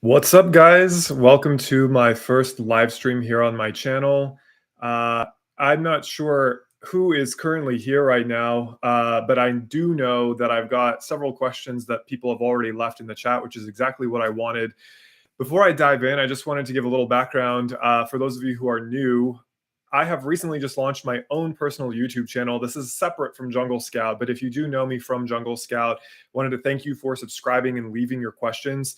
What's up, guys? Welcome to my first live stream here on my channel. Uh, I'm not sure who is currently here right now, but I do know that I've got several questions that people have already left in the chat, which is exactly what I wanted. Before I dive in, I just wanted to give a little background. For those of you who are new, I have recently just launched my own personal YouTube channel. This is separate from Jungle Scout, but if you do know me from Jungle Scout, wanted to thank you for subscribing and leaving your questions.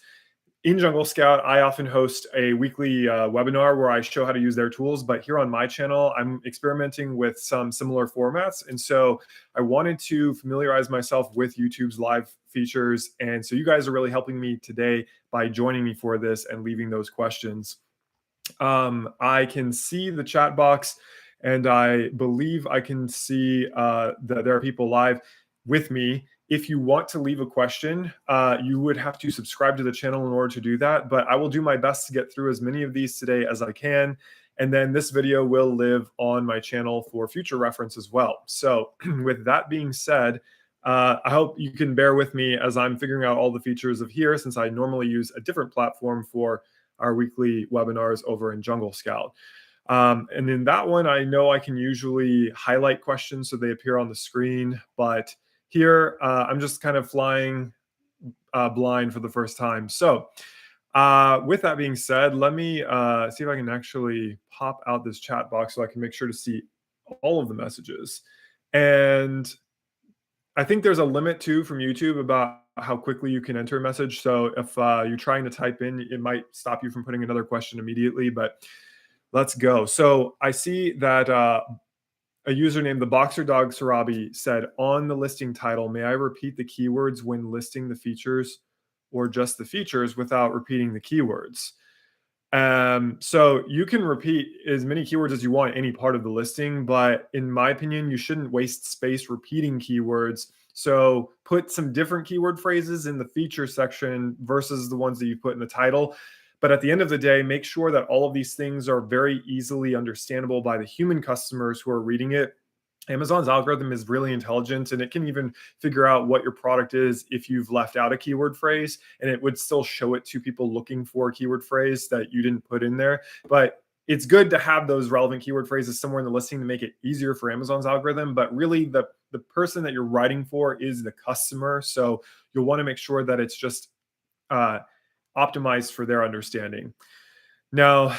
In Jungle Scout, I often host a weekly webinar where I show how to use their tools. But here on my channel, I'm experimenting with some similar formats. And so I wanted to familiarize myself with YouTube's live features. And so you guys are really helping me today by joining me for this and leaving those questions. I can see the chat box, and I believe I can see that there are people live with me. If you want to leave a question, you would have to subscribe to the channel in order to do that. But I will do my best to get through as many of these today as I can. And then this video will live on my channel for future reference as well. So with that being said, I hope you can bear with me as I'm figuring out all the features of here, since I normally use a different platform for our weekly webinars over in Jungle Scout. And in that one, I know I can usually highlight questions so they appear on the screen, but here, I'm just kind of flying blind for the first time. So with that being said, let me see if I can actually pop out this chat box so I can make sure to see all of the messages. And I think there's a limit too from YouTube about how quickly you can enter a message. So if you're trying to type in, it might stop you from putting another question immediately, but let's go. So I see that a user named the Boxer Dog Sarabi said, on the listing title, may I repeat the keywords when listing the features or just the features without repeating the keywords? So you can repeat as many keywords as you want any part of the listing, but in my opinion, you shouldn't waste space repeating keywords. So put some different keyword phrases in the feature section versus the ones that you put in the title. But at the end of the day, make sure that all of these things are very easily understandable by the human customers who are reading it. Amazon's algorithm is really intelligent, and it can even figure out what your product is if you've left out a keyword phrase, and it would still show it to people looking for a keyword phrase that you didn't put in there. But it's good to have those relevant keyword phrases somewhere in the listing to make it easier for Amazon's algorithm. But really, the person that you're writing for is the customer. So you'll want to make sure that it's just optimized for their understanding. Now,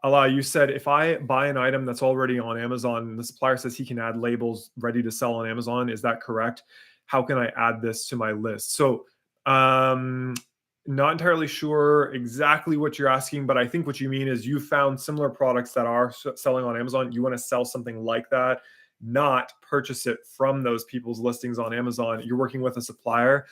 Allah, you said if I buy an item that's already on Amazon and the supplier says he can add labels ready to sell on Amazon, is that correct? How can I add this to my list? So not entirely sure exactly what you're asking, but I think what you mean is you found similar products that are selling on Amazon. You want to sell something like that, not purchase it from those people's listings on Amazon. You're working with a supplier.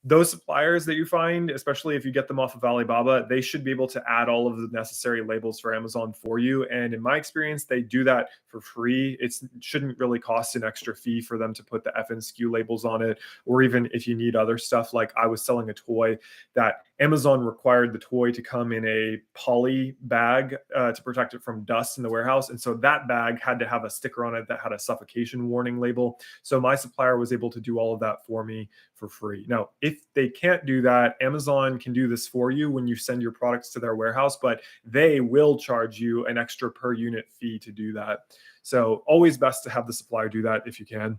Those suppliers that you find, especially if you get them off of Alibaba, they should be able to add all of the necessary labels for Amazon for you. And in my experience, they do that for free. It shouldn't really cost an extra fee for them to put the FN SKU labels on it. Or even if you need other stuff, like I was selling a toy that Amazon required the toy to come in a poly bag to protect it from dust in the warehouse. And so that bag had to have a sticker on it that had a suffocation warning label. So my supplier was able to do all of that for me for free. Now, if they can't do that, Amazon can do this for you when you send your products to their warehouse, but they will charge you an extra per unit fee to do that. So always best to have the supplier do that if you can.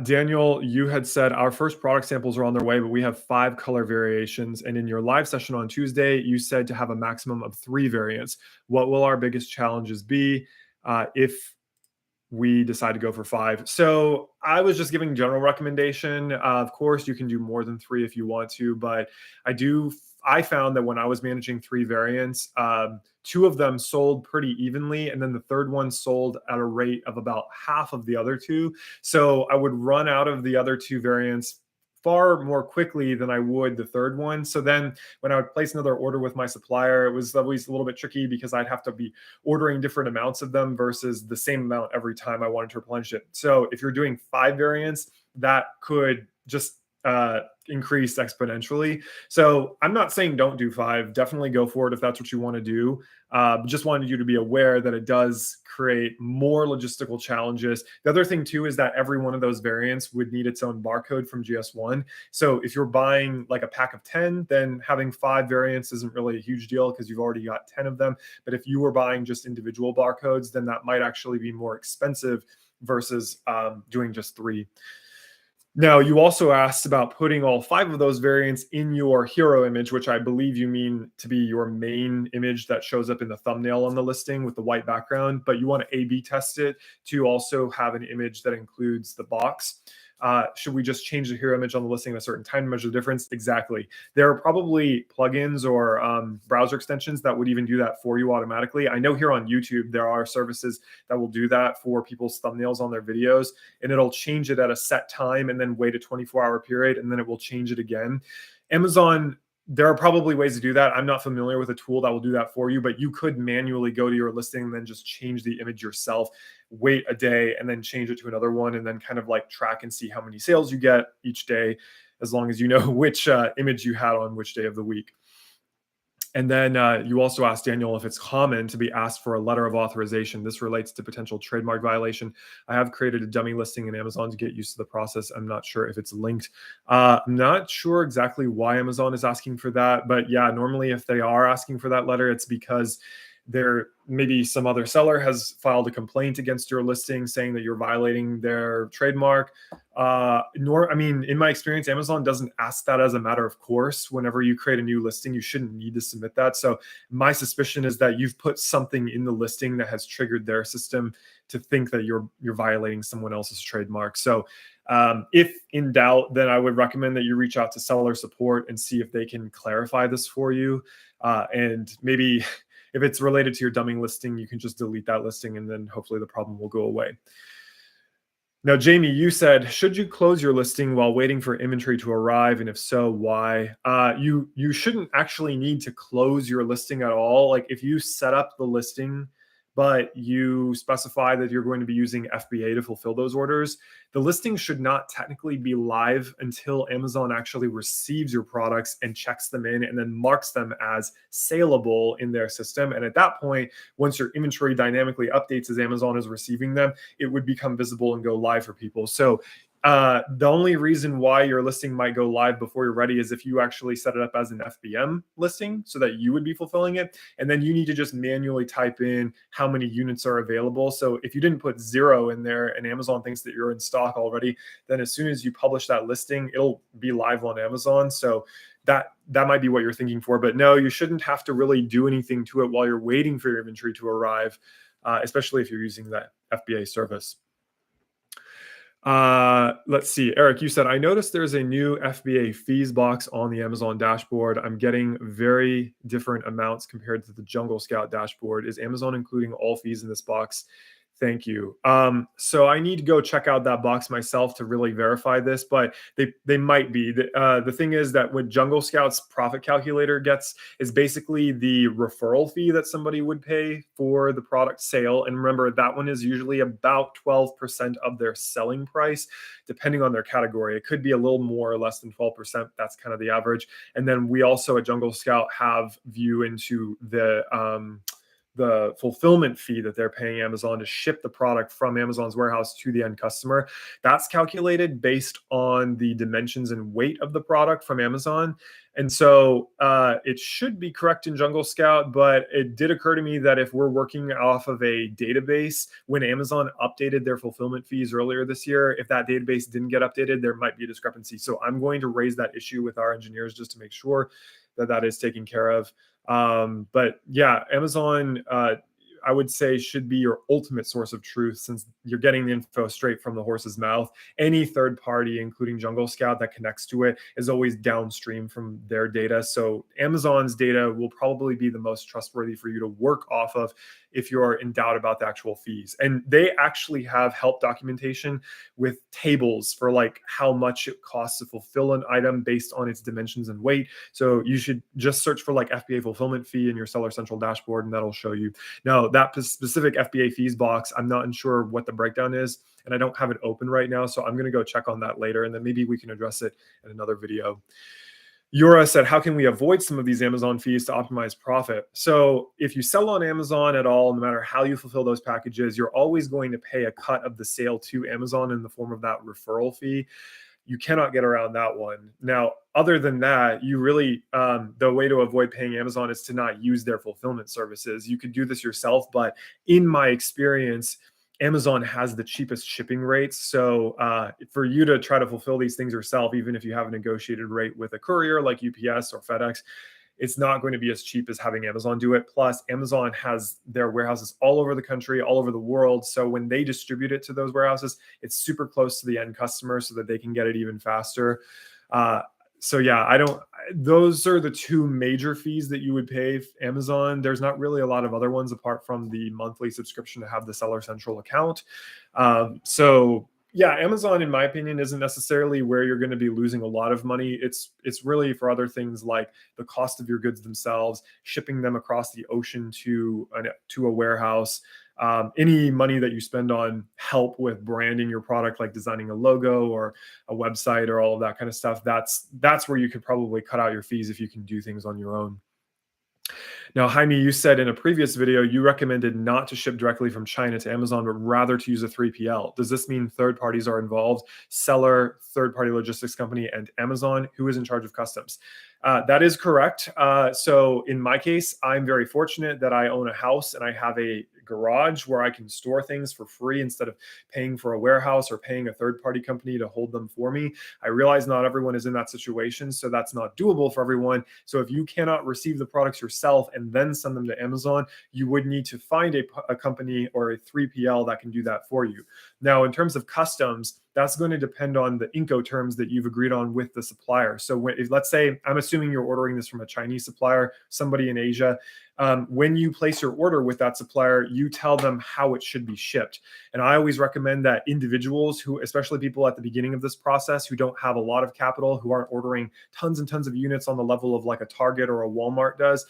Daniel, you had said our first product samples are on their way, but we have 5 color variations. And in your live session on Tuesday, you said to have a maximum of 3 variants. What will our biggest challenges be if we decide to go for 5? So I was just giving general recommendation. Of course, you can do more than 3 if you want to, but I found that when I was managing 3 variants, 2 of them sold pretty evenly, and then the third one sold at a rate of about half of the other 2. So I would run out of the other 2 variants far more quickly than I would the third one. So then when I would place another order with my supplier, it was always a little bit tricky because I'd have to be ordering different amounts of them versus the same amount every time I wanted to replenish it. So if you're doing 5 variants, that could just increase exponentially. So I'm not saying don't do 5. Definitely go for it if that's what you want to do. Just wanted you to be aware that it does create more logistical challenges. The other thing too is that every one of those variants would need its own barcode from GS1. So if you're buying like a pack of 10, then having 5 variants isn't really a huge deal because you've already got 10 of them. But if you were buying just individual barcodes, then that might actually be more expensive versus doing just 3. Now, you also asked about putting all 5 of those variants in your hero image, which I believe you mean to be your main image that shows up in the thumbnail on the listing with the white background, but you want to A/B test it to also have an image that includes the box. Should we just change the hero image on the listing at a certain time to measure the difference? Exactly. There are probably plugins or browser extensions that would even do that for you automatically. I know here on YouTube, there are services that will do that for people's thumbnails on their videos, and it'll change it at a set time and then wait a 24-hour period, and then it will change it again. Amazon, there are probably ways to do that. I'm not familiar with a tool that will do that for you, but you could manually go to your listing and then just change the image yourself, wait a day, and then change it to another one, and then kind of like track and see how many sales you get each day, as long as you know which image you had on which day of the week. And then you also asked Daniel if it's common to be asked for a letter of authorization. This relates to potential trademark violation. I have created a dummy listing in Amazon to get used to the process. I'm not sure if it's linked. I'm not sure exactly why Amazon is asking for that, but yeah, normally if they are asking for that letter, it's because there maybe some other seller has filed a complaint against your listing saying that you're violating their trademark. I mean, in my experience, Amazon doesn't ask that as a matter of course. Whenever you create a new listing, you shouldn't need to submit that. So my suspicion is that you've put something in the listing that has triggered their system to think that you're violating someone else's trademark. So if in doubt, then I would recommend that you reach out to seller support and see if they can clarify this for you. And maybe if it's related to your dumbing listing, you can just delete that listing and then hopefully the problem will go away. Now, Jamie, you said, should you close your listing while waiting for inventory to arrive? And if so, why? You shouldn't actually need to close your listing at all. Like if you set up the listing, but you specify that you're going to be using FBA to fulfill those orders, the listing should not technically be live until Amazon actually receives your products and checks them in and then marks them as saleable in their system. And at that point, once your inventory dynamically updates as Amazon is receiving them, it would become visible and go live for people. So the only reason why your listing might go live before you're ready is if you actually set it up as an FBM listing so that you would be fulfilling it. And then you need to just manually type in how many units are available. So if you didn't put 0 in there and Amazon thinks that you're in stock already, then as soon as you publish that listing, it'll be live on Amazon. So that might be what you're thinking for. But no, you shouldn't have to really do anything to it while you're waiting for your inventory to arrive, especially if you're using that FBA service. Let's see. Eric, you said, I noticed there's a new FBA fees box on the Amazon dashboard. I'm getting very different amounts compared to the Jungle Scout dashboard. Is Amazon including all fees in this box? Thank you. So I need to go check out that box myself to really verify this, but they might be. The thing is that what Jungle Scout's profit calculator gets is basically the referral fee that somebody would pay for the product sale. And remember, that one is usually about 12% of their selling price, depending on their category. It could be a little more or less than 12%. That's kind of the average. And then we also at Jungle Scout have view into the fulfillment fee that they're paying Amazon to ship the product from Amazon's warehouse to the end customer. That's calculated based on the dimensions and weight of the product from Amazon. And so it should be correct in Jungle Scout, but it did occur to me that if we're working off of a database, when Amazon updated their fulfillment fees earlier this year, if that database didn't get updated, there might be a discrepancy. So I'm going to raise that issue with our engineers just to make sure that that is taken care of. But yeah, Amazon, I would say, should be your ultimate source of truth since you're getting the info straight from the horse's mouth. Any third party, including Jungle Scout, that connects to it is always downstream from their data. So Amazon's data will probably be the most trustworthy for you to work off of if you're in doubt about the actual fees. And they actually have help documentation with tables for like how much it costs to fulfill an item based on its dimensions and weight. So you should just search for like FBA fulfillment fee in your Seller Central dashboard, and that'll show you. Now, that specific FBA fees box, I'm not sure what the breakdown is, and I don't have it open right now. So I'm going to go check on that later, and then maybe we can address it in another video. Yura said, how can we avoid some of these Amazon fees to optimize profit? So if you sell on Amazon at all, no matter how you fulfill those packages, you're always going to pay a cut of the sale to Amazon in the form of that referral fee. You cannot get around that one. Now, other than that, you really, the way to avoid paying Amazon is to not use their fulfillment services. You could do this yourself, but in my experience, Amazon has the cheapest shipping rates. So for you to try to fulfill these things yourself, even if you have a negotiated rate with a courier like UPS or FedEx, it's not going to be as cheap as having Amazon do it. Plus, Amazon has their warehouses all over the country, all over the world. So when they distribute it to those warehouses, it's super close to the end customer so that they can get it even faster. So yeah, those are the two major fees that you would pay Amazon. There's not really a lot of other ones apart from the monthly subscription to have the Seller Central account. So yeah, Amazon, in my opinion, isn't necessarily where you're going to be losing a lot of money. It's really for other things like the cost of your goods themselves, shipping them across the ocean to a warehouse. Any money that you spend on help with branding your product, like designing a logo or a website or all of that kind of stuff, that's where you could probably cut out your fees if you can do things on your own. Now, Jaime, you said in a previous video, you recommended not to ship directly from China to Amazon, but rather to use a 3PL. Does this mean third parties are involved? Seller, third-party logistics company, and Amazon? Who is in charge of customs? That is correct. So in my case, I'm very fortunate that I own a house and I have a garage where I can store things for free instead of paying for a warehouse or paying a third-party company to hold them for me. I realize not everyone is in that situation, so that's not doable for everyone. So if you cannot receive the products yourself and then send them to Amazon, you would need to find a company or a 3PL that can do that for you. Now, in terms of customs, that's going to depend on the Incoterms that you've agreed on with the supplier. So if, let's say, I'm assuming you're ordering this from a Chinese supplier, somebody in Asia. When you place your order with that supplier, you tell them how it should be shipped. And I always recommend that individuals who, especially people at the beginning of this process who don't have a lot of capital, who aren't ordering tons and tons of units on the level of like a Target or a Walmart does,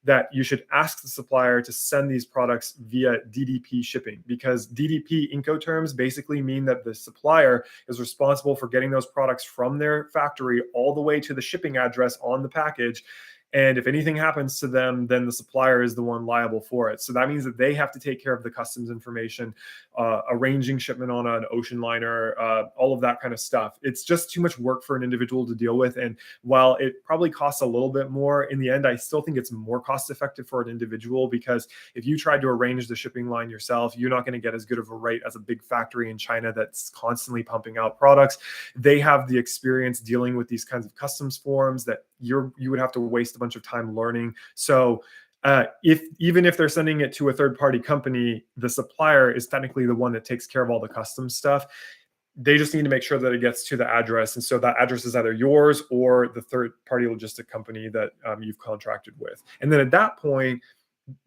that you should ask the supplier to send these products via DDP shipping, because DDP Incoterms basically mean that the supplier is responsible for getting those products from their factory all the way to the shipping address on the package. And if anything happens to them, then the supplier is the one liable for it. So that means that they have to take care of the customs information, arranging shipment on an ocean liner, all of that kind of stuff. It's just too much work for an individual to deal with. And while it probably costs a little bit more, in the end, I still think it's more cost effective for an individual, because if you tried to arrange the shipping line yourself, you're not going to get as good of a rate as a big factory in China that's constantly pumping out products. They have the experience dealing with these kinds of customs forms that you would have to waste a bunch of time learning. So even if they're sending it to a third-party company, the supplier is technically the one that takes care of all the customs stuff. They just need to make sure that it gets to the address. And so that address is either yours or the third-party logistic company that you've contracted with. And then at that point,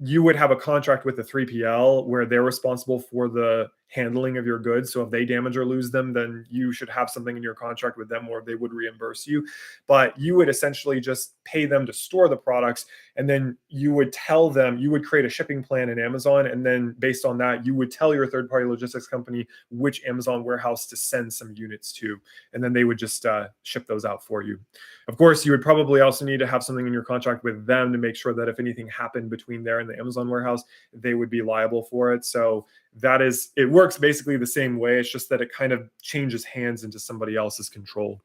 you would have a contract with the 3PL where they're responsible for the handling of your goods. So if they damage or lose them, then you should have something in your contract with them, or they would reimburse you. But you would essentially just pay them to store the products. And then you would tell them, you would create a shipping plan in Amazon. And then based on that, you would tell your third-party logistics company which Amazon warehouse to send some units to. And then they would just ship those out for you. Of course, you would probably also need to have something in your contract with them to make sure that if anything happened between there and the Amazon warehouse, they would be liable for it. So it works basically the same way. It's just that it kind of changes hands into somebody else's control.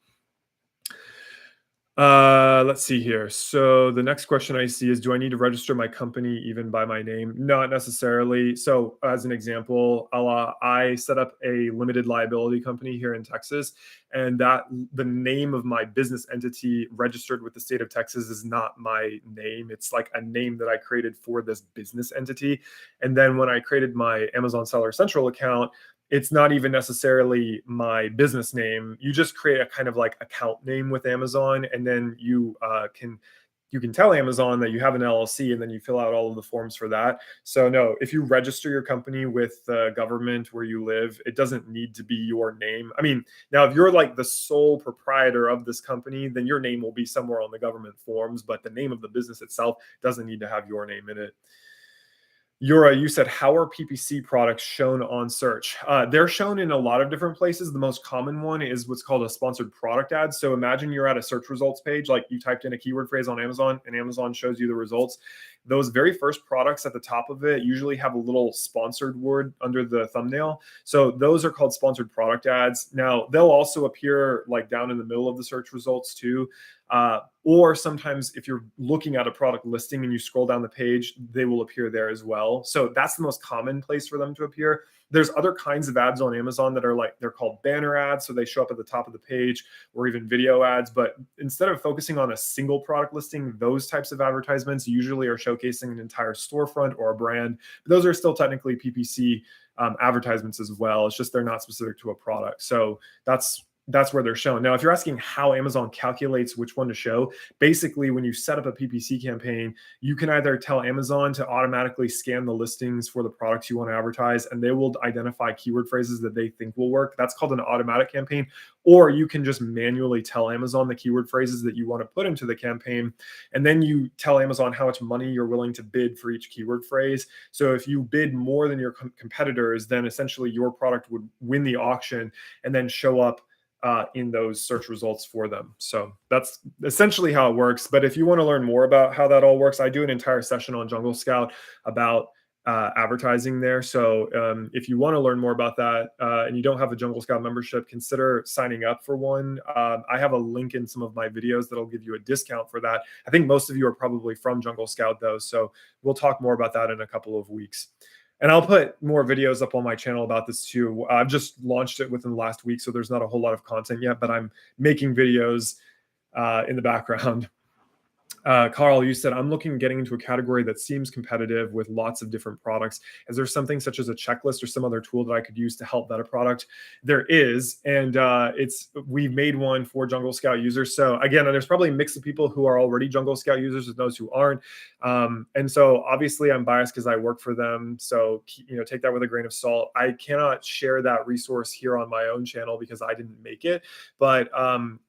Let's see here. So the next question I see is, do I need to register my company even by my name? Not necessarily. So as an example, I set up a limited liability company here in Texas, and that the name of my business entity registered with the state of Texas is not my name. It's like a name that I created for this business entity. And then when I created my Amazon Seller Central account, it's not even necessarily my business name. You just create a kind of like account name with Amazon, and then you can tell Amazon that you have an LLC, and then you fill out all of the forms for that. So no, if you register your company with the government where you live, it doesn't need to be your name. I mean, now if you're like the sole proprietor of this company, then your name will be somewhere on the government forms, but the name of the business itself doesn't need to have your name in it. Yura, you said, how are PPC products shown on search? They're shown in a lot of different places. The most common one is what's called a sponsored product ad. So imagine you're at a search results page, like you typed in a keyword phrase on Amazon and Amazon shows you the results. Those very first products at the top of it usually have a little sponsored word under the thumbnail. So those are called sponsored product ads. Now, they'll also appear like down in the middle of the search results too. Or sometimes if you're looking at a product listing and you scroll down the page, they will appear there as well. So that's the most common place for them to appear. There's other kinds of ads on Amazon that are like, they're called banner ads. So they show up at the top of the page, or even video ads. But instead of focusing on a single product listing, those types of advertisements usually are showcasing an entire storefront or a brand. But those are still technically PPC advertisements as well. It's just they're not specific to a product. So that's where they're shown. Now, if you're asking how Amazon calculates which one to show, basically when you set up a PPC campaign, you can either tell Amazon to automatically scan the listings for the products you want to advertise, and they will identify keyword phrases that they think will work. That's called an automatic campaign. Or you can just manually tell Amazon the keyword phrases that you want to put into the campaign. And then you tell Amazon how much money you're willing to bid for each keyword phrase. So if you bid more than your competitors, then essentially your product would win the auction and then show up in those search results for them. So that's essentially how it works. But if you want to learn more about how that all works, I do an entire session on Jungle Scout about advertising there. So if you want to learn more about that and you don't have a Jungle Scout membership, consider signing up for one. I have a link in some of my videos that'll give you a discount for that. I think most of you are probably from Jungle Scout though. So we'll talk more about that in a couple of weeks. And I'll put more videos up on my channel about this too. I've just launched it within the last week, so there's not a whole lot of content yet, but I'm making videos in the background. Carl, you said, I'm looking getting into a category that seems competitive with lots of different products. Is there something such as a checklist or some other tool that I could use to help vet a product? There is, and we've made one for Jungle Scout users. So again, there's probably a mix of people who are already Jungle Scout users and those who aren't. And so obviously I'm biased because I work for them. So, take that with a grain of salt. I cannot share that resource here on my own channel because I didn't make it. But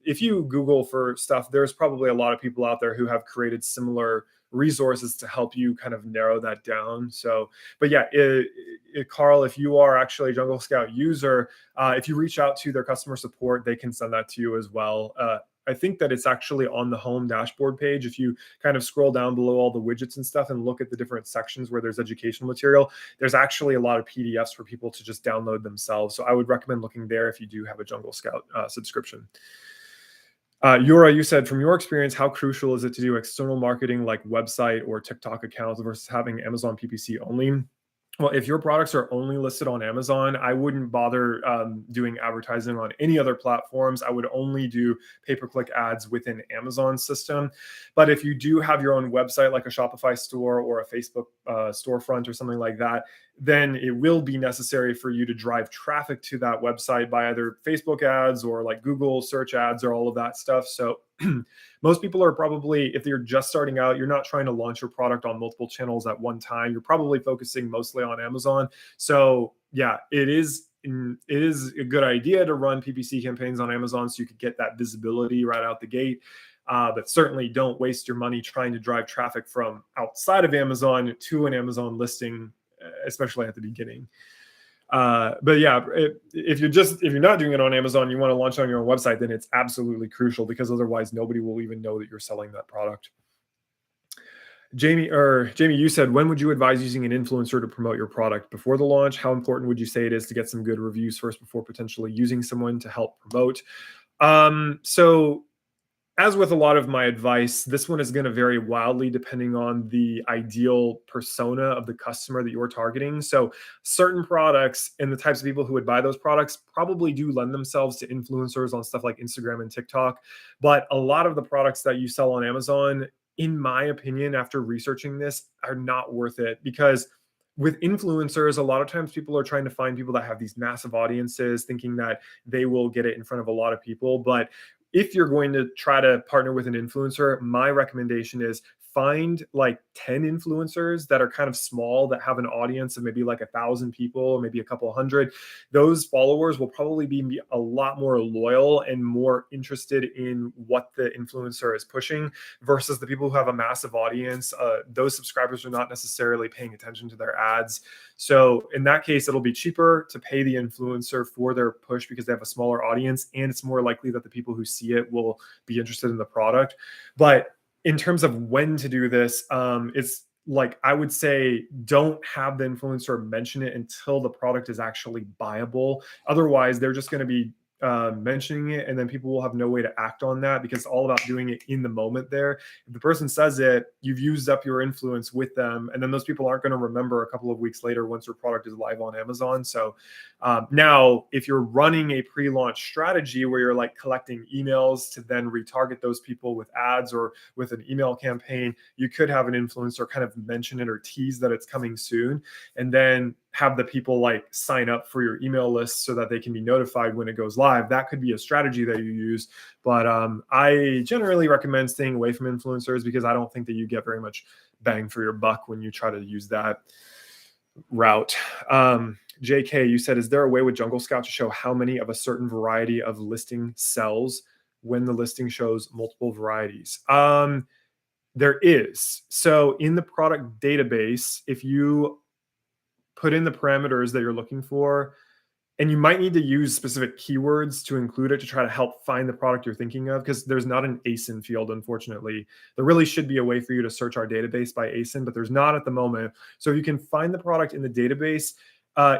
if you Google for stuff, there's probably a lot of people out there who have created similar resources to help you kind of narrow that down. So, but yeah, Carl, if you are actually a Jungle Scout user, if you reach out to their customer support, they can send that to you as well. I think that it's actually on the home dashboard page. If you kind of scroll down below all the widgets and stuff and look at the different sections where there's educational material, there's actually a lot of PDFs for people to just download themselves. So I would recommend looking there if you do have a Jungle Scout subscription. Yura, you said, from your experience, how crucial is it to do external marketing like website or TikTok accounts versus having Amazon PPC only? Well, if your products are only listed on Amazon, I wouldn't bother doing advertising on any other platforms. I would only do pay-per-click ads within Amazon's system. But if you do have your own website, like a Shopify store or a Facebook storefront or something like that, then it will be necessary for you to drive traffic to that website by either Facebook ads or like Google search ads or all of that stuff. So most people are probably, if you're just starting out, you're not trying to launch your product on multiple channels at one time. You're probably focusing mostly on Amazon. So yeah, it is a good idea to run PPC campaigns on Amazon so you could get that visibility right out the gate. But certainly don't waste your money trying to drive traffic from outside of Amazon to an Amazon listing, especially at the beginning. But yeah, if you're not doing it on Amazon, you want to launch on your own website, then it's absolutely crucial because otherwise nobody will even know that you're selling that product. Jamie, you said, when would you advise using an influencer to promote your product before the launch? How important would you say it is to get some good reviews first before potentially using someone to help promote? So as with a lot of my advice, this one is going to vary wildly depending on the ideal persona of the customer that you're targeting. So certain products and the types of people who would buy those products probably do lend themselves to influencers on stuff like Instagram and TikTok. But a lot of the products that you sell on Amazon, in my opinion, after researching this, are not worth it because with influencers, a lot of times people are trying to find people that have these massive audiences, thinking that they will get it in front of a lot of people. But if you're going to try to partner with an influencer, my recommendation is find like 10 influencers that are kind of small, that have an audience of maybe like 1,000 people, maybe a couple hundred. Those followers will probably be a lot more loyal and more interested in what the influencer is pushing versus the people who have a massive audience. Those subscribers are not necessarily paying attention to their ads. So in that case, it'll be cheaper to pay the influencer for their push because they have a smaller audience, and it's more likely that the people who see it will be interested in the product. But in terms of when to do this, it's like, I would say don't have the influencer mention it until the product is actually buyable. Otherwise, they're just going to be mentioning it, and then people will have no way to act on that because it's all about doing it in the moment there. If the person says it, you've used up your influence with them, and then those people aren't going to remember a couple of weeks later once your product is live on Amazon. So now, if you're running a pre-launch strategy where you're like collecting emails to then retarget those people with ads or with an email campaign, you could have an influencer kind of mention it or tease that it's coming soon, and then have the people like sign up for your email list so that they can be notified when it goes live. That could be a strategy that you use. But I generally recommend staying away from influencers because I don't think that you get very much bang for your buck when you try to use that route. JK, you said, is there a way with Jungle Scout to show how many of a certain variety of listing sells when the listing shows multiple varieties? There is. So in the product database, if you put in the parameters that you're looking for, and you might need to use specific keywords to include it to try to help find the product you're thinking of, because there's not an ASIN field, unfortunately. There really should be a way for you to search our database by ASIN, but there's not at the moment. So you can find the product in the database.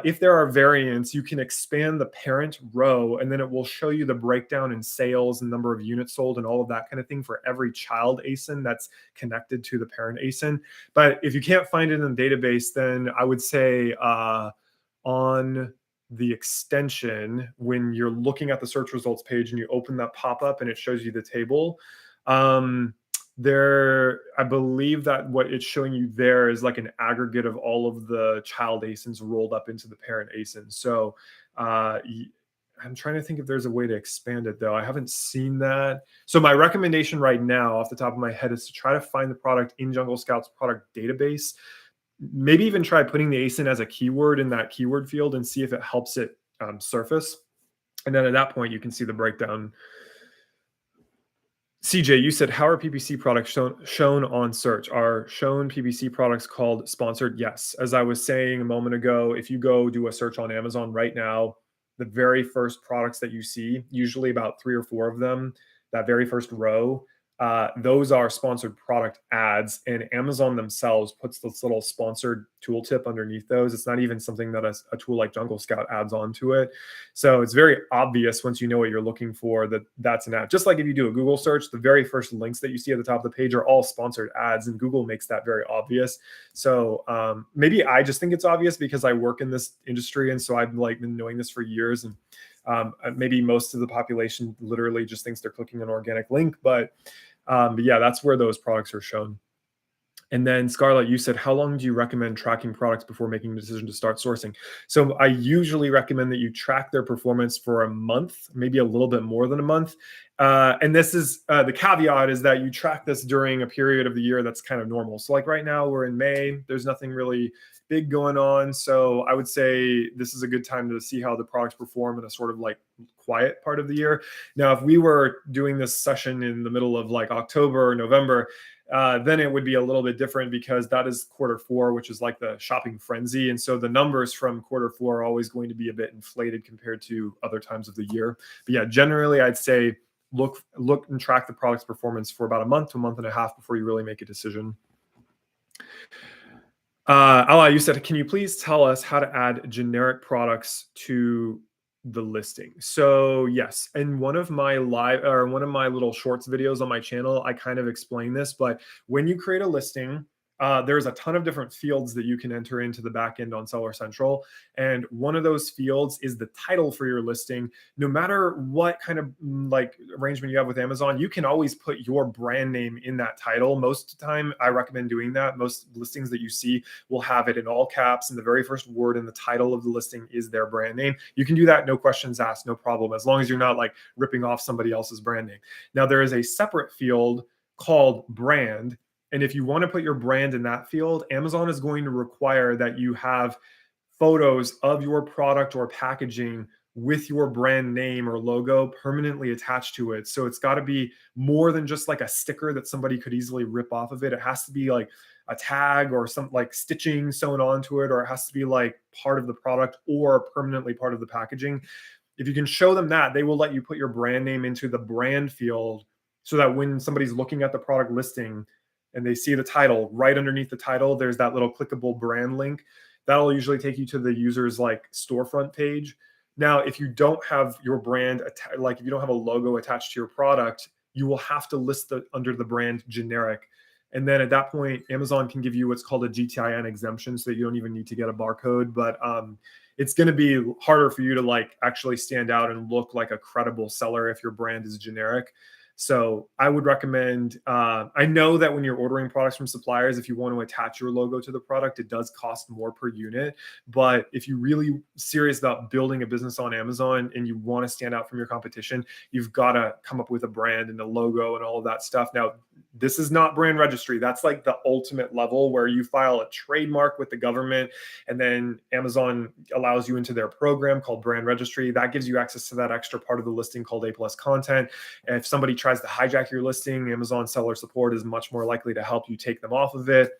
If there are variants, you can expand the parent row, and then it will show you the breakdown in sales and number of units sold and all of that kind of thing for every child ASIN that's connected to the parent ASIN. But if you can't find it in the database, then I would say on the extension, when you're looking at the search results page and you open that pop-up and it shows you the table, I believe that what it's showing you there is like an aggregate of all of the child ASINs rolled up into the parent ASIN. So I'm trying to think if there's a way to expand it, though. I haven't seen that. So my recommendation right now off the top of my head is to try to find the product in Jungle Scout's product database. Maybe even try putting the ASIN as a keyword in that keyword field and see if it helps it surface. And then at that point, you can see the breakdown. CJ, you said, how are PPC products shown on search? Are shown PPC products called sponsored? Yes. As I was saying a moment ago, if you go do a search on Amazon right now, the very first products that you see, usually about 3 or 4 of them, that very first row, those are sponsored product ads, and Amazon themselves puts this little sponsored tooltip underneath those. It's not even something that a tool like Jungle Scout adds onto it. So it's very obvious once you know what you're looking for that that's an ad. Just like if you do a Google search, the very first links that you see at the top of the page are all sponsored ads, and Google makes that very obvious. So maybe I just think it's obvious because I work in this industry, and so I've like been knowing this for years, and maybe most of the population literally just thinks they're clicking an organic link, but yeah, that's where those products are shown. And then Scarlett, you said, how long do you recommend tracking products before making a decision to start sourcing? So I usually recommend that you track their performance for a month, maybe a little bit more than a month. And this is the caveat is that you track this during a period of the year that's kind of normal. So like right now we're in May, there's nothing really big going on. So I would say this is a good time to see how the products perform in a sort of like quiet part of the year. Now, if we were doing this session in the middle of like October or November, then it would be a little bit different because that is Q4, which is like the shopping frenzy. And so the numbers from Q4 are always going to be a bit inflated compared to other times of the year. But yeah, generally I'd say look and track the product's performance for about a month to a month and a half before you really make a decision. Ala, you said, can you please tell us how to add generic products to the listing? So yes, in one of my little shorts videos on my channel, I kind of explain this, but when you create a listing, there's a ton of different fields that you can enter into the backend on Seller Central. And one of those fields is the title for your listing. No matter what kind of like arrangement you have with Amazon, you can always put your brand name in that title. Most of the time, I recommend doing that. Most listings that you see will have it in all caps, and the very first word in the title of the listing is their brand name. You can do that, no questions asked, no problem, as long as you're not like ripping off somebody else's brand name. Now, there is a separate field called brand. And if you want to put your brand in that field, Amazon is going to require that you have photos of your product or packaging with your brand name or logo permanently attached to it. So it's got to be more than just like a sticker that somebody could easily rip off of it. It has to be like a tag or some like stitching sewn onto it, or it has to be like part of the product or permanently part of the packaging. If you can show them that, they will let you put your brand name into the brand field, so that when somebody's looking at the product listing and they see the title, right underneath the title, there's that little clickable brand link. That'll usually take you to the user's like storefront page. Now, if you don't have your brand, like if you don't have a logo attached to your product, you will have to list under the brand generic. And then at that point, Amazon can give you what's called a GTIN exemption, so that you don't even need to get a barcode. But it's going to be harder for you to like actually stand out and look like a credible seller if your brand is generic. So I would recommend, I know that when you're ordering products from suppliers, if you want to attach your logo to the product, it does cost more per unit. But if you're really serious about building a business on Amazon and you want to stand out from your competition, you've got to come up with a brand and a logo and all of that stuff. Now, this is not brand registry. That's like the ultimate level where you file a trademark with the government, and then Amazon allows you into their program called brand registry. That gives you access to that extra part of the listing called A+ content. And if somebody tries to hijack your listing, Amazon seller support is much more likely to help you take them off of it.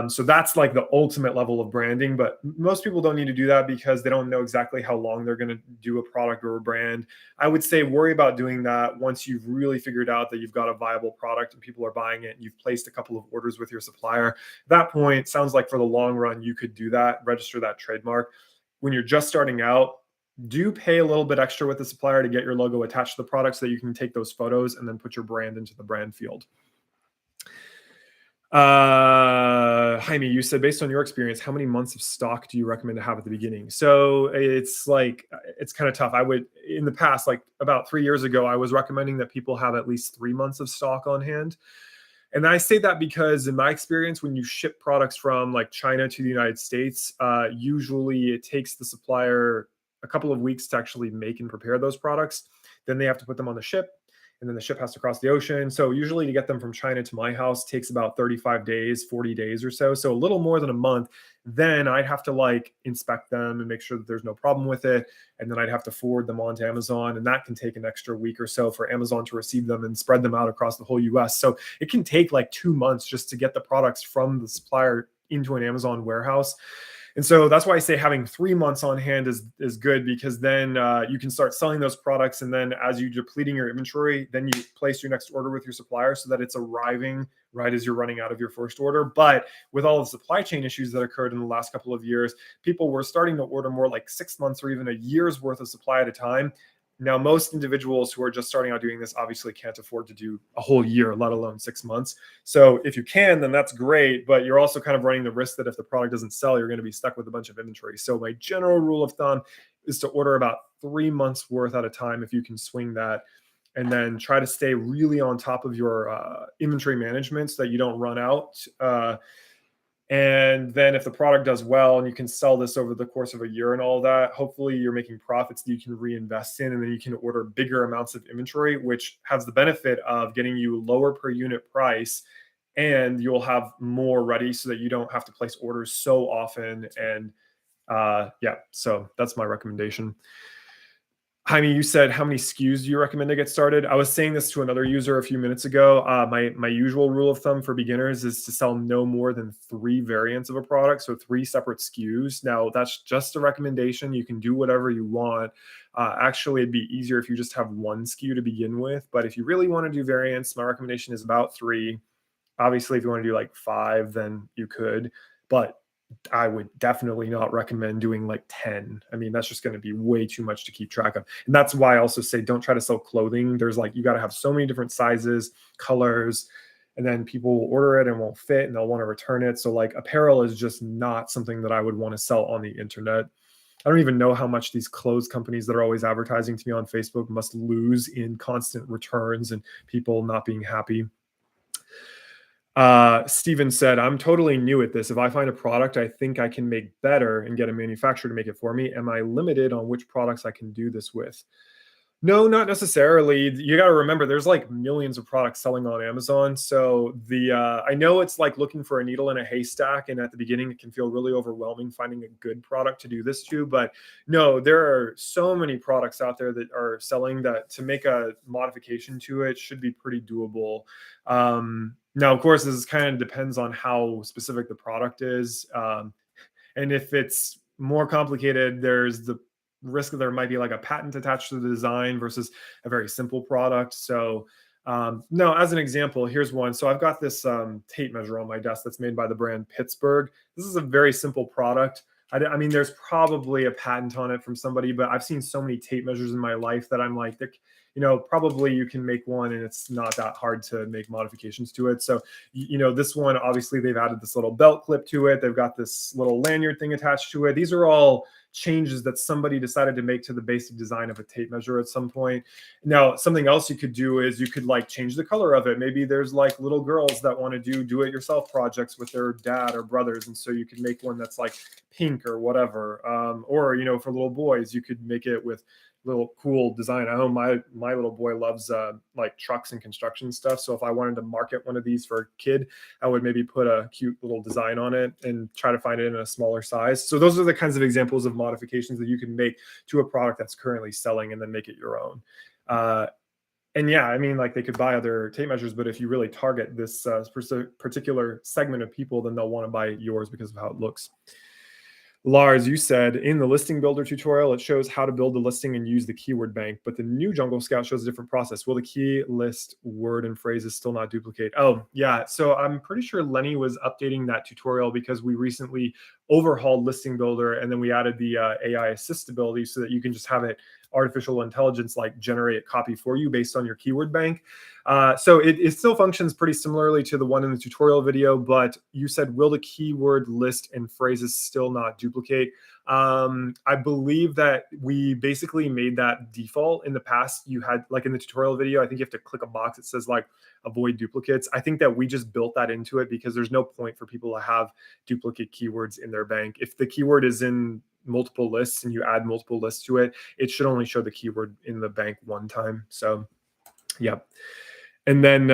So that's like the ultimate level of branding, but most people don't need to do that because they don't know exactly how long they're going to do a product or a brand. I would say worry about doing that once you've really figured out that you've got a viable product and people are buying it and you've placed a couple of orders with your supplier. At that point, sounds like for the long run, you could do that, register that trademark. When you're just starting out, do pay a little bit extra with the supplier to get your logo attached to the product so that you can take those photos and then put your brand into the brand field. Jaime, you said, based on your experience, how many months of stock do you recommend to have at the beginning? So it's like, it's kind of tough. I would, in the past, like about 3 years ago, I was recommending that people have at least 3 months of stock on hand. And I say that because in my experience, when you ship products from like China to the United States, usually it takes the supplier a couple of weeks to actually make and prepare those products. Then they have to put them on the ship, and then the ship has to cross the ocean. So usually to get them from China to my house takes about 35 days, 40 days or so. So a little more than a month. Then I'd have to like inspect them and make sure that there's no problem with it. And then I'd have to forward them on to Amazon. And that can take an extra week or so for Amazon to receive them and spread them out across the whole US. So it can take like 2 months just to get the products from the supplier into an Amazon warehouse. And so that's why I say having 3 months on hand is good, because then you can start selling those products. And then as you're depleting your inventory, then you place your next order with your supplier so that it's arriving right as you're running out of your first order. But with all the supply chain issues that occurred in the last couple of years, people were starting to order more like 6 months or even a year's worth of supply at a time. Now, most individuals who are just starting out doing this obviously can't afford to do a whole year, let alone 6 months. So if you can, then that's great. But you're also kind of running the risk that if the product doesn't sell, you're going to be stuck with a bunch of inventory. So my general rule of thumb is to order about 3 months worth at a time if you can swing that. And then try to stay really on top of your inventory management so that you don't run out. And then if the product does well and you can sell this over the course of a year and all that, hopefully you're making profits that you can reinvest in, and then you can order bigger amounts of inventory, which has the benefit of getting you lower per unit price, and you'll have more ready so that you don't have to place orders so often. And yeah, so that's my recommendation. Jaime, you said, how many SKUs do you recommend to get started? I was saying this to another user a few minutes ago. My usual rule of thumb for beginners is to sell no more than 3 variants of a product, so 3 separate SKUs. Now, that's just a recommendation. You can do whatever you want. Actually, it'd be easier if you just have 1 SKU to begin with. But if you really want to do variants, my recommendation is about 3. Obviously, if you want to do like 5, then you could. But I would definitely not recommend doing like 10. I mean, that's just going to be way too much to keep track of. And that's why I also say don't try to sell clothing. There's like, you got to have so many different sizes, colors. and then people will order it and won't fit and they'll want to return it. So like apparel is just not something that I would want to sell on the internet. I don't even know how much these clothes companies that are always advertising to me on Facebook must lose in constant returns and people not being happy. Steven said, I'm totally new at this. If I find a product I think I can make better and get a manufacturer to make it for me, am I limited on which products I can do this with? No, not necessarily. You got to remember, there's like millions of products selling on Amazon. So I know it's like looking for a needle in a haystack, and at the beginning it can feel really overwhelming finding a good product to do this to. But no, there are so many products out there that are selling that to make a modification to it should be pretty doable. Now, of course, this kind of depends on how specific the product is. And if it's more complicated, there's the risk that there might be like a patent attached to the design versus a very simple product. So no, as an example, here's one. So I've got this tape measure on my desk that's made by the brand Pittsburgh. This is a very simple product. I mean, there's probably a patent on it from somebody, but I've seen so many tape measures in my life that I'm like, probably you can make one and it's not that hard to make modifications to it. So, this one, obviously they've added this little belt clip to it. They've got this little lanyard thing attached to it. These are all changes that somebody decided to make to the basic design of a tape measure at some point. Now, something else you could do is you could like change the color of it. Maybe there's like little girls that want to do it yourself projects with their dad or brothers. And so you could make one that's like pink or whatever. Or, for little boys, you could make it with little cool design. I know my little boy loves like trucks and construction stuff. So if I wanted to market one of these for a kid, I would maybe put a cute little design on it and try to find it in a smaller size. So those are the kinds of examples of modifications that you can make to a product that's currently selling and then make it your own. And yeah, I mean, like they could buy other tape measures, but if you really target this particular segment of people, then they'll want to buy yours because of how it looks. Lars, you said in the listing builder tutorial, it shows how to build the listing and use the keyword bank, but the new Jungle Scout shows a different process. Will the key list word and phrases still not duplicate? Oh, yeah. So I'm pretty sure Lenny was updating that tutorial because we recently overhauled listing builder and then we added the AI assist ability so that you can just have it artificial intelligence like generate copy for you based on your keyword bank. So it still functions pretty similarly to the one in the tutorial video, but you said, will the keyword list and phrases still not duplicate? I believe that we basically made that default. In the past, you had like in the tutorial video, I think you have to click a box that says like avoid duplicates. I think that we just built that into it because there's no point for people to have duplicate keywords in their bank. If the keyword is in multiple lists and you add multiple lists to it, it should only show the keyword in the bank one time. So yeah. And then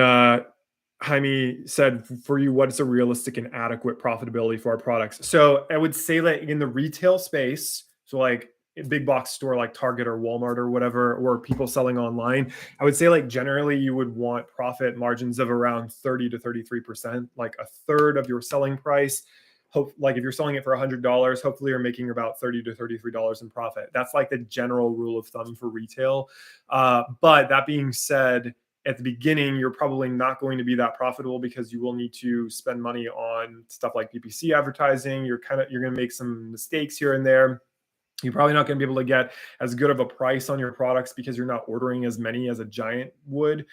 Jaime said, for you, what is a realistic and adequate profitability for our products? So I would say that in the retail space, so like a big box store like Target or Walmart or whatever, or people selling online, I would say like generally you would want profit margins of around 30 to 33%, like a third of your selling price. Like if you're selling it for $100, hopefully you're making about $30 to $33 in profit. That's like the general rule of thumb for retail. But that being said, at the beginning, you're probably not going to be that profitable because you will need to spend money on stuff like PPC advertising. You're going to make some mistakes here and there. You're probably not going to be able to get as good of a price on your products because you're not ordering as many as a giant would.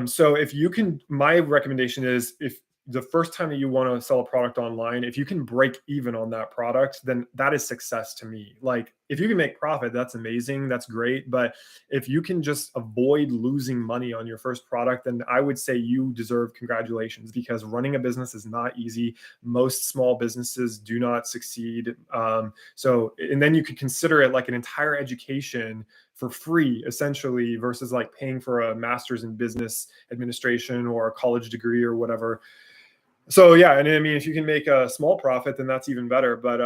So if you can, my recommendation is if the first time that you want to sell a product online, if you can break even on that product, then that is success to me. Like if you can make profit, that's amazing. That's great. But if you can just avoid losing money on your first product, then I would say you deserve congratulations because running a business is not easy. Most small businesses do not succeed. And then you could consider it like an entire education for free, essentially, versus like paying for a master's in business administration or a college degree or whatever. So yeah, and I mean, if you can make a small profit, then that's even better. But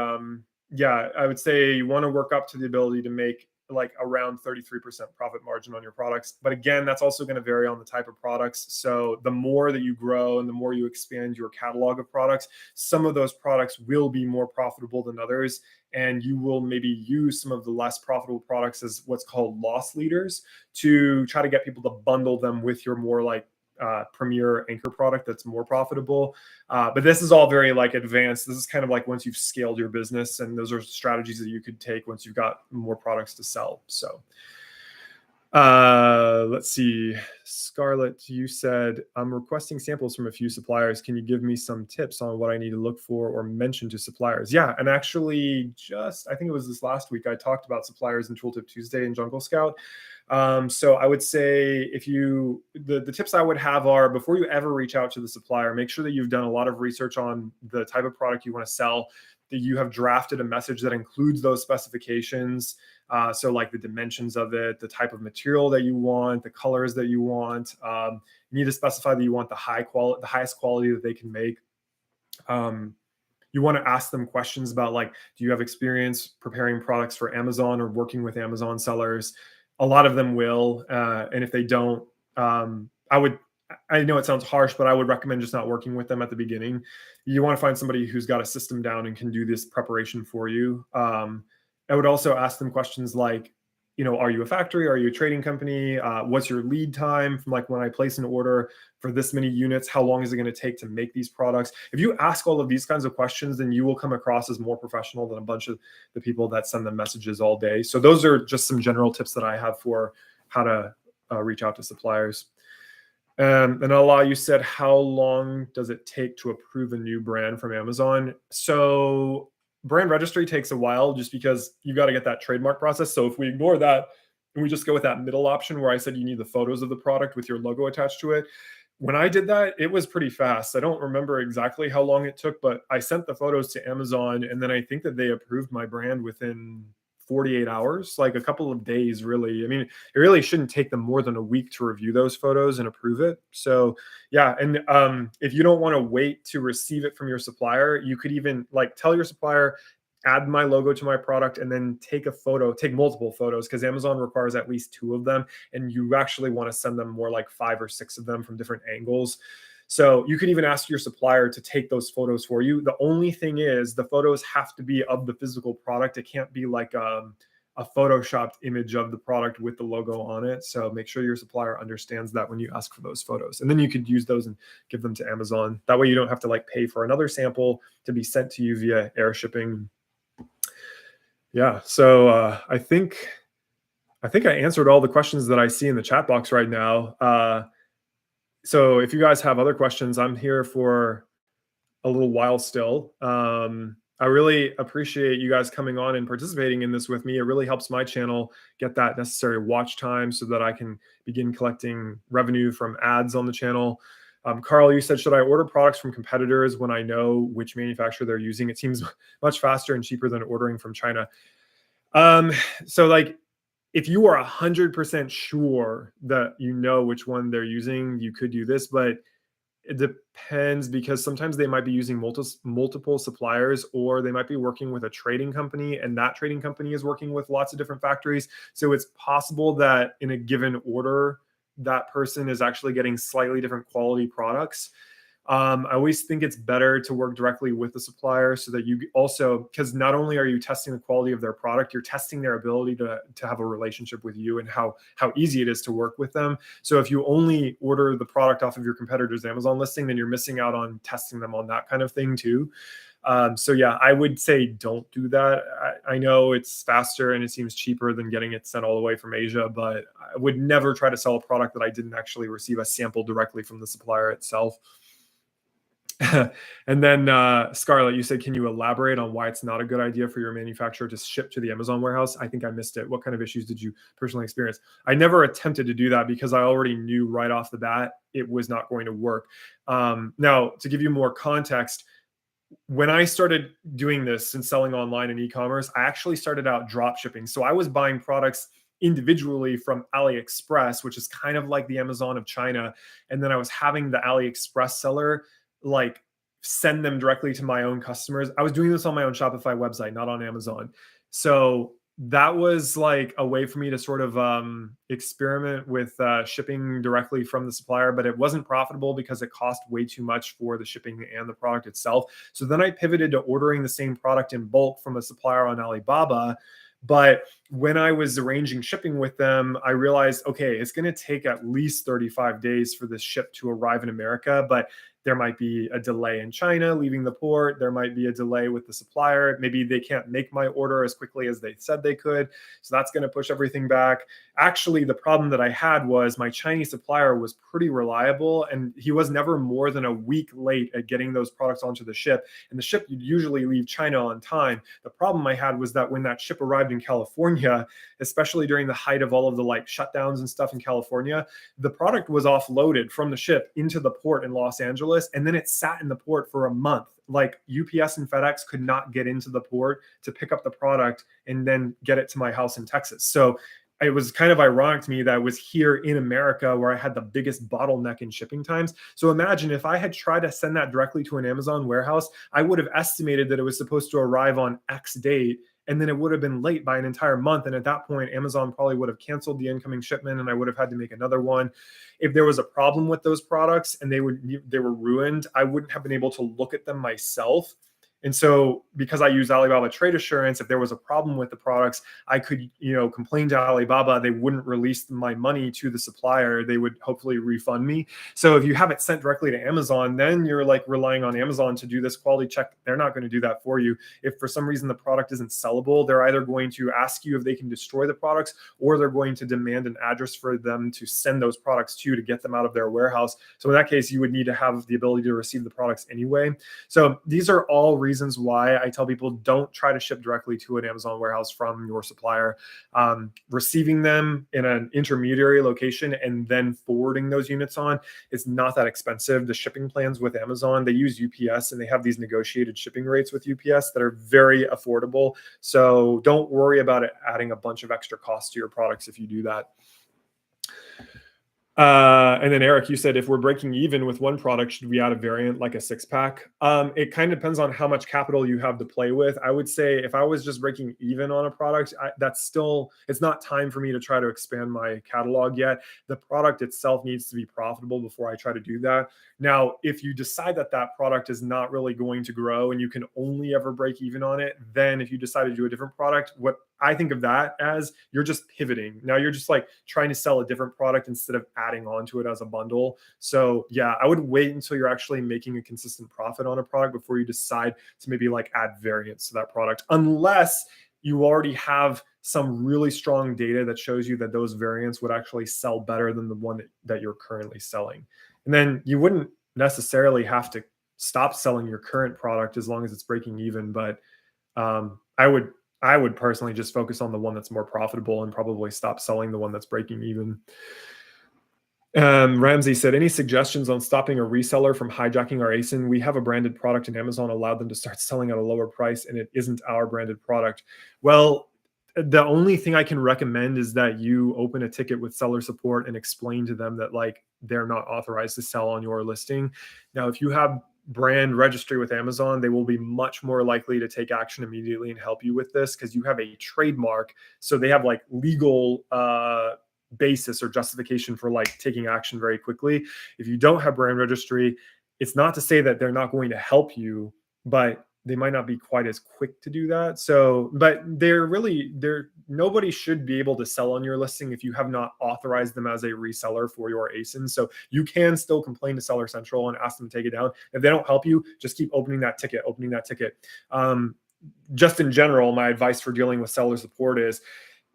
yeah, I would say you want to work up to the ability to make like around 33% profit margin on your products. But again, that's also going to vary on the type of products. So the more that you grow and the more you expand your catalog of products, some of those products will be more profitable than others. And you will maybe use some of the less profitable products as what's called loss leaders to try to get people to bundle them with your more like premier anchor product that's more profitable. But this is all very like advanced. This is kind of like once you've scaled your business, and those are strategies that you could take once you've got more products to sell. So Let's see. Scarlett, you said, I'm requesting samples from a few suppliers. Can you give me some tips on what I need to look for or mention to suppliers? Yeah, and actually I think it was this last week, I talked about suppliers in Tooltip Tuesday in Jungle Scout. So I would say the tips I would have are, before you ever reach out to the supplier, make sure that you've done a lot of research on the type of product you want to sell, that you have drafted a message that includes those specifications. So like the dimensions of it, the type of material that you want, the colors that you want. You need to specify that you want the highest quality that they can make. You want to ask them questions about, like, do you have experience preparing products for Amazon or working with Amazon sellers? A lot of them will. And if they don't, I know it sounds harsh, but I would recommend just not working with them at the beginning. You want to find somebody who's got a system down and can do this preparation for you. I would also ask them questions like, are you a factory? Are you a trading company? What's your lead time from, like, when I place an order for this many units? How long is it going to take to make these products? If you ask all of these kinds of questions, then you will come across as more professional than a bunch of the people that send them messages all day. So those are just some general tips that I have for how to reach out to suppliers. And Allah, you said, how long does it take to approve a new brand from Amazon? So brand registry takes a while, just because you got to get that trademark process. So if we ignore that and we just go with that middle option where I said you need the photos of the product with your logo attached to it, when I did that, it was pretty fast. I don't remember exactly how long it took, but I sent the photos to Amazon, and then I think that they approved my brand within 48 hours, like a couple of days, really. I mean, it really shouldn't take them more than a week to review those photos and approve it. So yeah, and if you don't want to wait to receive it from your supplier, you could even, like, tell your supplier, add my logo to my product, and then take multiple photos, because Amazon requires at least 2 of them, and you actually want to send them more like 5 or 6 of them from different angles. So you can even ask your supplier to take those photos for you. The only thing is, the photos have to be of the physical product. It can't be like a photoshopped image of the product with the logo on it. So make sure your supplier understands that when you ask for those photos, and then you could use those and give them to Amazon. That way you don't have to, like, pay for another sample to be sent to you via air shipping. Yeah. So I think I answered all the questions that I see in the chat box right now. So if you guys have other questions, I'm here for a little while still. I really appreciate you guys coming on and participating in this with me. It really helps my channel get that necessary watch time so that I can begin collecting revenue from ads on the channel. Carl, you said, should I order products from competitors when I know which manufacturer they're using? It seems much faster and cheaper than ordering from China. So, like, if you are 100% sure that you know which one they're using, you could do this, but it depends, because sometimes they might be using multiple suppliers, or they might be working with a trading company, and that trading company is working with lots of different factories. So it's possible that in a given order, that person is actually getting slightly different quality products. I always think it's better to work directly with the supplier, so that you also, because not only are you testing the quality of their product, you're testing their ability to have a relationship with you, and how easy it is to work with them. So if you only order the product off of your competitor's Amazon listing, then you're missing out on testing them on that kind of thing too. So yeah, I would say don't do that. I know it's faster and it seems cheaper than getting it sent all the way from Asia, but I would never try to sell a product that I didn't actually receive a sample directly from the supplier itself. And then Scarlett, you said, can you elaborate on why it's not a good idea for your manufacturer to ship to the Amazon warehouse? I think I missed it. What kind of issues did you personally experience? I never attempted to do that, because I already knew right off the bat it was not going to work. Now, to give you more context, when I started doing this and selling online and e-commerce, I actually started out drop shipping. So I was buying products individually from AliExpress, which is kind of like the Amazon of China. And then I was having the AliExpress seller, like, send them directly to my own customers. I was doing this on my own Shopify website, not on Amazon. So that was like a way for me to sort of experiment with shipping directly from the supplier, but it wasn't profitable because it cost way too much for the shipping and the product itself. So then I pivoted to ordering the same product in bulk from a supplier on Alibaba. But when I was arranging shipping with them, I realized, okay, it's going to take at least 35 days for this ship to arrive in America, but there might be a delay in China leaving the port. There might be a delay with the supplier. Maybe they can't make my order as quickly as they said they could. So that's going to push everything back. Actually, the problem that I had was my Chinese supplier was pretty reliable, and he was never more than a week late at getting those products onto the ship. And the ship usually leave China on time. The problem I had was that when that ship arrived in California, especially during the height of all of the like shutdowns and stuff in California, the product was offloaded from the ship into the port in Los Angeles, and then it sat in the port for a month. Like UPS and FedEx could not get into the port to pick up the product and then get it to my house in Texas. So it was kind of ironic to me that I was here in America where I had the biggest bottleneck in shipping times. So imagine if I had tried to send that directly to an Amazon warehouse, I would have estimated that it was supposed to arrive on X date, and then it would have been late by an entire month. And at that point, Amazon probably would have canceled the incoming shipment, and I would have had to make another one. If there was a problem with those products and they were ruined, I wouldn't have been able to look at them myself. And so because I use Alibaba Trade Assurance, if there was a problem with the products, I could, complain to Alibaba. They wouldn't release my money to the supplier. They would hopefully refund me. So if you have it sent directly to Amazon, then you're like relying on Amazon to do this quality check. They're not going to do that for you. If for some reason the product isn't sellable, they're either going to ask you if they can destroy the products, or they're going to demand an address for them to send those products to get them out of their warehouse. So in that case, you would need to have the ability to receive the products anyway. So these are all reasons why I tell people don't try to ship directly to an Amazon warehouse from your supplier. Receiving them in an intermediary location and then forwarding those units on is not that expensive. The shipping plans with Amazon, they use UPS, and they have these negotiated shipping rates with UPS that are very affordable. So don't worry about it adding a bunch of extra costs to your products if you do that. And then Eric, you said if we're breaking even with one product, should we add a variant like a 6-pack? It kind of depends on how much capital you have to play with. I would say if I was just breaking even on a product, it's not time for me to try to expand my catalog yet. The product itself needs to be profitable before I try to do that. Now, if you decide that that product is not really going to grow and you can only ever break even on it, then if you decide to do a different product, what I think of that as you're just pivoting. Now you're just like trying to sell a different product instead of adding on to it as a bundle. So yeah, I would wait until you're actually making a consistent profit on a product before you decide to maybe like add variants to that product, unless you already have some really strong data that shows you that those variants would actually sell better than the one that you're currently selling. And then you wouldn't necessarily have to stop selling your current product as long as it's breaking even. But I would personally just focus on the one that's more profitable and probably stop selling the one that's breaking even. Ramsey said, any suggestions on stopping a reseller from hijacking our ASIN? We have a branded product and Amazon allowed them to start selling at a lower price, and it isn't our branded product. Well, the only thing I can recommend is that you open a ticket with seller support and explain to them that like they're not authorized to sell on your listing. Now, if you have brand registry with Amazon, they will be much more likely to take action immediately and help you with this because you have a trademark. So they have like legal basis or justification for like taking action very quickly. If you don't have brand registry, it's not to say that they're not going to help you, but they might not be quite as quick to do that. So, but nobody should be able to sell on your listing if you have not authorized them as a reseller for your ASIN. So you can still complain to Seller Central and ask them to take it down. If they don't help you, just keep opening that ticket. Just in general, my advice for dealing with seller support is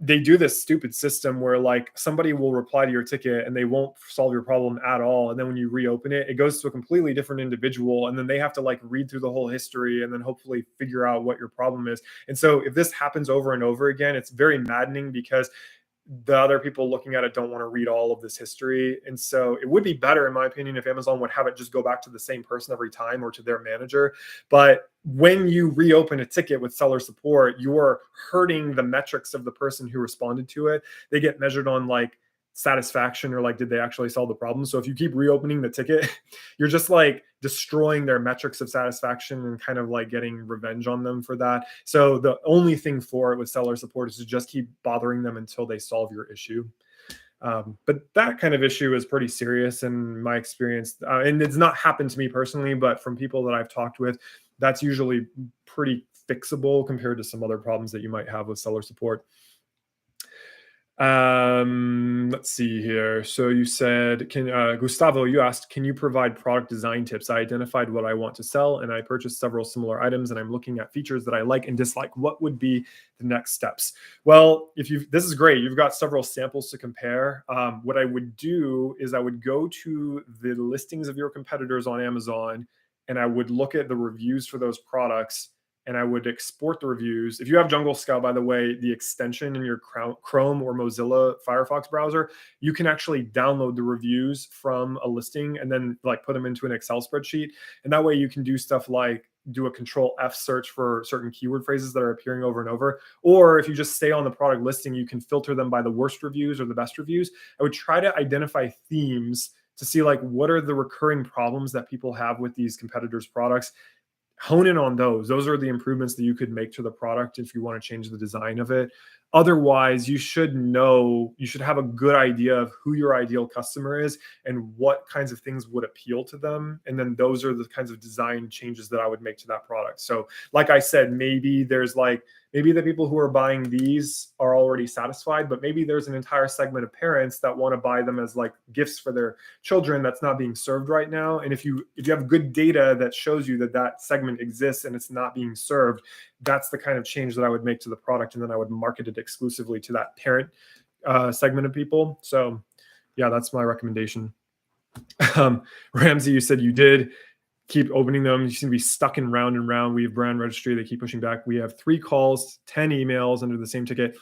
they do this stupid system where like somebody will reply to your ticket and they won't solve your problem at all. And then when you reopen it, it goes to a completely different individual. And then they have to like read through the whole history and then hopefully figure out what your problem is. And so if this happens over and over again, it's very maddening because the other people looking at it don't want to read all of this history. And so it would be better, in my opinion, if Amazon would have it just go back to the same person every time or to their manager. But when you reopen a ticket with seller support, you're hurting the metrics of the person who responded to it. They get measured on like satisfaction or like, did they actually solve the problem? So if you keep reopening the ticket, you're just like destroying their metrics of satisfaction and kind of like getting revenge on them for that. So the only thing for it with seller support is to just keep bothering them until they solve your issue. But that kind of issue is pretty serious in my experience. And it's not happened to me personally, but from people that I've talked with, that's usually pretty fixable compared to some other problems that you might have with seller support. Let's see here. So you said, can Gustavo, you asked, can you provide product design tips? I identified what I want to sell and I purchased several similar items and I'm looking at features that I like and dislike. What would be the next steps? Well, this is great. You've got several samples to compare. What I would do is I would go to the listings of your competitors on Amazon and I would look at the reviews for those products and I would export the reviews. If you have Jungle Scout, by the way, the extension in your Chrome or Mozilla Firefox browser, you can actually download the reviews from a listing and then like put them into an Excel spreadsheet. And that way you can do stuff like do a control F search for certain keyword phrases that are appearing over and over. Or if you just stay on the product listing, you can filter them by the worst reviews or the best reviews. I would try to identify themes to see like what are the recurring problems that people have with these competitors' products, hone in on those. Those are the improvements that you could make to the product if you want to change the design of it. Otherwise, you should have a good idea of who your ideal customer is and what kinds of things would appeal to them. And then those are the kinds of design changes that I would make to that product. So like I said, maybe the people who are buying these are already satisfied, but maybe there's an entire segment of parents that want to buy them as like gifts for their children that's not being served right now. And if you have good data that shows you that that segment exists and it's not being served, that's the kind of change that I would make to the product. And then I would market it exclusively to that parent segment of people. So yeah, that's my recommendation. Ramsey, you said you did keep opening them. You seem to be stuck in round and round. We have brand registry. They keep pushing back. We have 3 calls, 10 emails under the same ticket.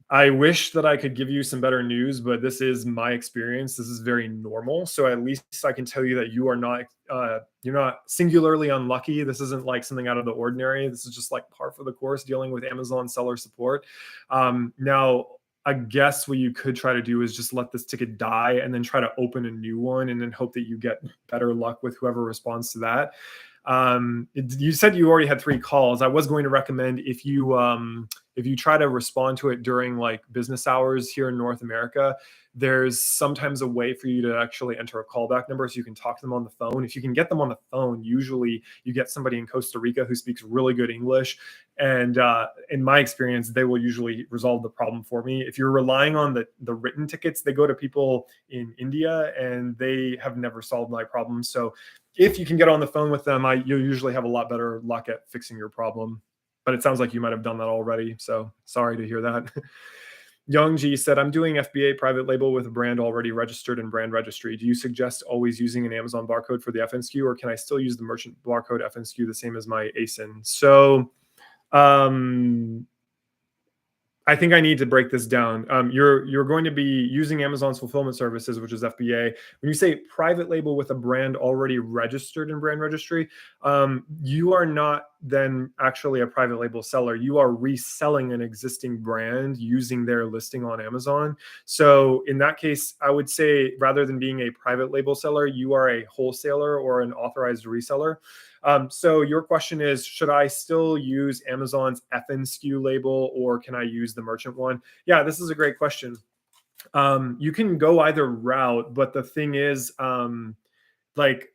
I wish that I could give you some better news, but this is my experience. This is very normal. So at least I can tell you that you're not singularly unlucky. This isn't like something out of the ordinary. This is just like par for the course dealing with Amazon seller support. Now, I guess what you could try to do is just let this ticket die and then try to open a new one and then hope that you get better luck with whoever responds to that. You said you already had 3 calls. I was going to recommend if you try to respond to it during like business hours here in North America, there's sometimes a way for you to actually enter a callback number so you can talk to them on the phone. If you can get them on the phone, usually you get somebody in Costa Rica who speaks really good English. And in my experience, they will usually resolve the problem for me. If you're relying on the written tickets, they go to people in India and they have never solved my problem. So if you can get on the phone with them, you'll usually have a lot better luck at fixing your problem. But it sounds like you might have done that already. So sorry to hear that. Youngji said, I'm doing FBA private label with a brand already registered in brand registry. Do you suggest always using an Amazon barcode for the FNSKU, or can I still use the merchant barcode FNSKU the same as my ASIN? So I think I need to break this down. You're going to be using Amazon's fulfillment services, which is FBA. When you say private label with a brand already registered in brand registry, you are not then actually a private label seller. You are reselling an existing brand using their listing on Amazon. So in that case, I would say rather than being a private label seller, you are a wholesaler or an authorized reseller. So your question is, should I still use Amazon's FNSKU label or can I use the merchant one? Yeah, this is a great question. You can go either route, but the thing is, like,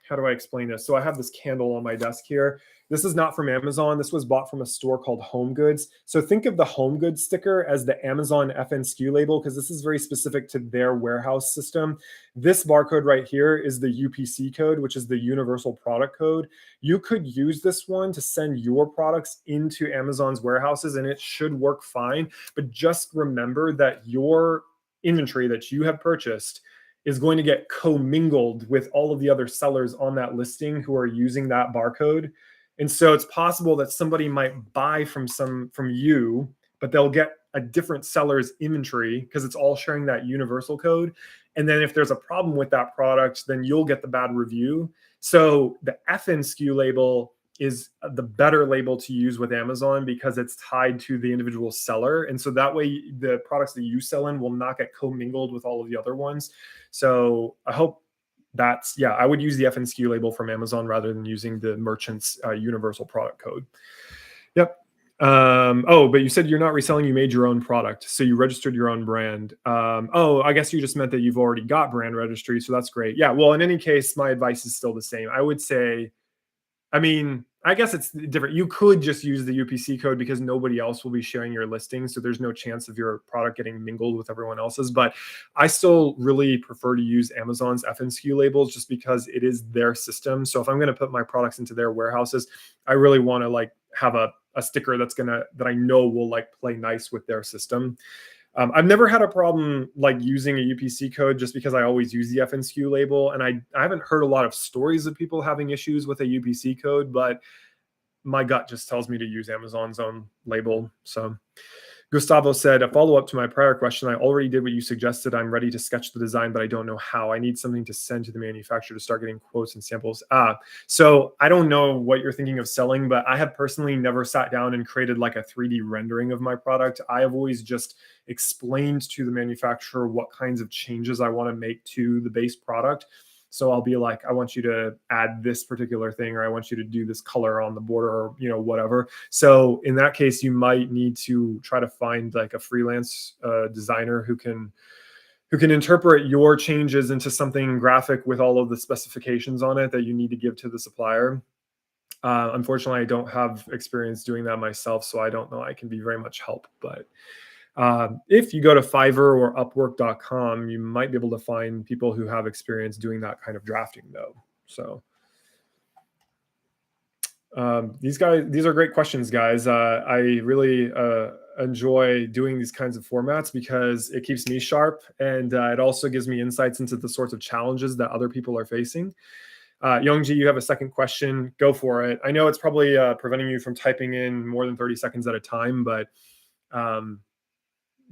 how do I explain this? So I have this candle on my desk here. This is not from Amazon. This was bought from a store called Home Goods. So think of the Home Goods sticker as the Amazon FNSKU label, because this is very specific to their warehouse system. This barcode right here is the UPC code, which is the Universal Product Code. You could use this one to send your products into Amazon's warehouses, and it should work fine. But just remember that your inventory that you have purchased is going to get commingled with all of the other sellers on that listing who are using that barcode. And so it's possible that somebody might buy from you, but they'll get a different seller's inventory because it's all sharing that universal code. And then if there's a problem with that product, then you'll get the bad review. So the FNSKU label is the better label to use with Amazon because it's tied to the individual seller. And so that way the products that you sell in will not get commingled with all of the other ones. So I hope I would use the FNSKU label from Amazon rather than using the merchant's universal product code. Yep. But you said you're not reselling, you made your own product. So you registered your own brand. I guess you just meant that you've already got brand registry. So that's great. Yeah. Well, in any case, my advice is still the same. I would say, I guess it's different. You could just use the UPC code because nobody else will be sharing your listing. So there's no chance of your product getting mingled with everyone else's. But I still really prefer to use Amazon's FNSKU labels just because it is their system. So if I'm going to put my products into their warehouses, I really want to like have a sticker that I know will like play nice with their system. I've never had a problem like using a UPC code just because I always use the FNSKU label. And I haven't heard a lot of stories of people having issues with a UPC code, but my gut just tells me to use Amazon's own label. So Gustavo said, a follow up to my prior question, I already did what you suggested. I'm ready to sketch the design, but I don't know how. I need something to send to the manufacturer to start getting quotes and samples. So I don't know what you're thinking of selling, but I have personally never sat down and created like a 3D rendering of my product. I have always just explained to the manufacturer what kinds of changes I want to make to the base product. So I'll be like, I want you to add this particular thing, or I want you to do this color on the border, or whatever. So in that case, you might need to try to find like a freelance designer who can interpret your changes into something graphic with all of the specifications on it that you need to give to the supplier. Unfortunately, I don't have experience doing that myself, so I don't know I can be very much help. But if you go to Fiverr or Upwork.com, you might be able to find people who have experience doing that kind of drafting, though. So these are great questions, guys. I really enjoy doing these kinds of formats because it keeps me sharp, and it also gives me insights into the sorts of challenges that other people are facing. Youngji, you have a second question. Go for it. I know it's probably preventing you from typing in more than 30 seconds at a time, but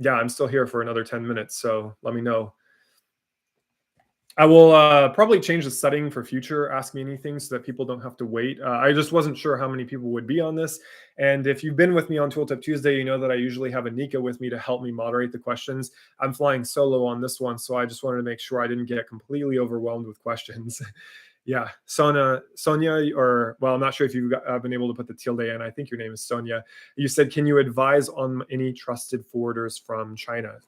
yeah, I'm still here for another 10 minutes, so let me know. I will probably change the setting for future Ask Me Anything so that people don't have to wait. I just wasn't sure how many people would be on this. And if you've been with me on Tooltip Tuesday, you know that I usually have Anika with me to help me moderate the questions. I'm flying solo on this one, so I just wanted to make sure I didn't get completely overwhelmed with questions. Yeah, Sonia, or well, I'm not sure if you've been able to put the tilde in. I think your name is Sonia. You said, can you advise on any trusted forwarders from China?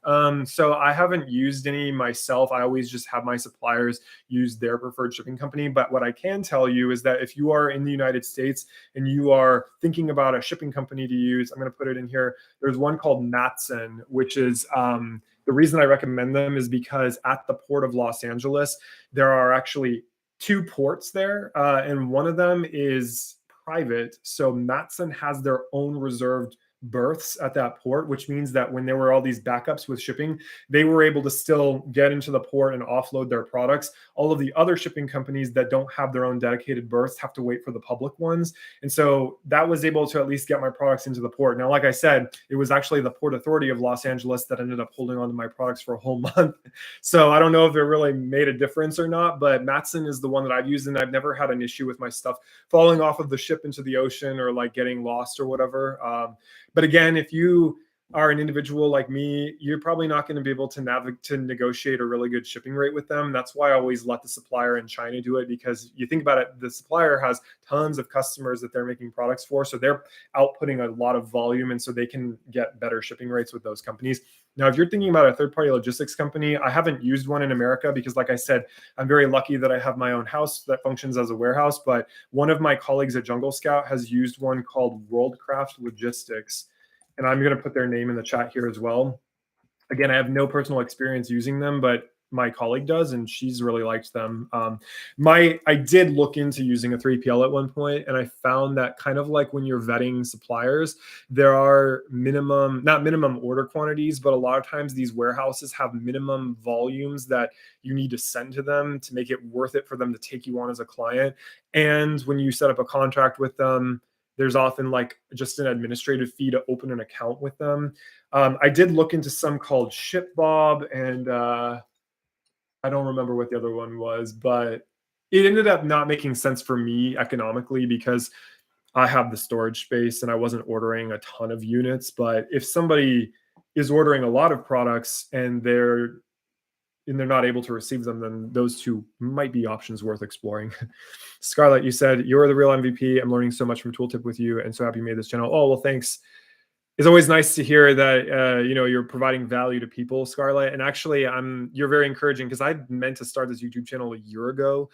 So I haven't used any myself. I always just have my suppliers use their preferred shipping company. But what I can tell you is that if you are in the United States and you are thinking about a shipping company to use, I'm going to put it in here. There's one called Matson, which is the reason I recommend them is because at the port of Los Angeles, there are actually two ports there, and one of them is private. So Matson has their own reserved berths at that port, which means that when there were all these backups with shipping, they were able to still get into the port and offload their products. All of the other shipping companies that don't have their own dedicated berths have to wait for the public ones. And so that was able to at least get my products into the port. Now, like I said, it was actually the Port Authority of Los Angeles that ended up holding on to my products for a whole month. So I don't know if it really made a difference or not, but Matson is the one that I've used, and I've never had an issue with my stuff falling off of the ship into the ocean or like getting lost or whatever. But again, if you are an individual like me, you're probably not going to be able to negotiate a really good shipping rate with them. That's why I always let the supplier in China do it, because you think about it, the supplier has tons of customers that they're making products for. So they're outputting a lot of volume, and so they can get better shipping rates with those companies. Now, if you're thinking about a third-party logistics company, I haven't used one in America because, like I said, I'm very lucky that I have my own house that functions as a warehouse. But one of my colleagues at Jungle Scout has used one called Worldcraft Logistics, and I'm going to put their name in the chat here as well. Again, I have no personal experience using them, but my colleague does, and she's really liked them. I did look into using a 3PL at one point, and I found that kind of like when you're vetting suppliers, there are not minimum order quantities, but a lot of times these warehouses have minimum volumes that you need to send to them to make it worth it for them to take you on as a client. And when you set up a contract with them, there's often like just an administrative fee to open an account with them. I did look into some called ShipBob, and I don't remember what the other one was, but it ended up not making sense for me economically because I have the storage space and I wasn't ordering a ton of units. But if somebody is ordering a lot of products and they're not able to receive them, then those two might be options worth exploring. Scarlett, you said, you're the real MVP. I'm learning so much from Tooltip with you, and so happy you made this channel. Oh, well, thanks. It's always nice to hear that you're providing value to people, Scarlett. And actually, you're very encouraging, because I meant to start this YouTube channel a year ago.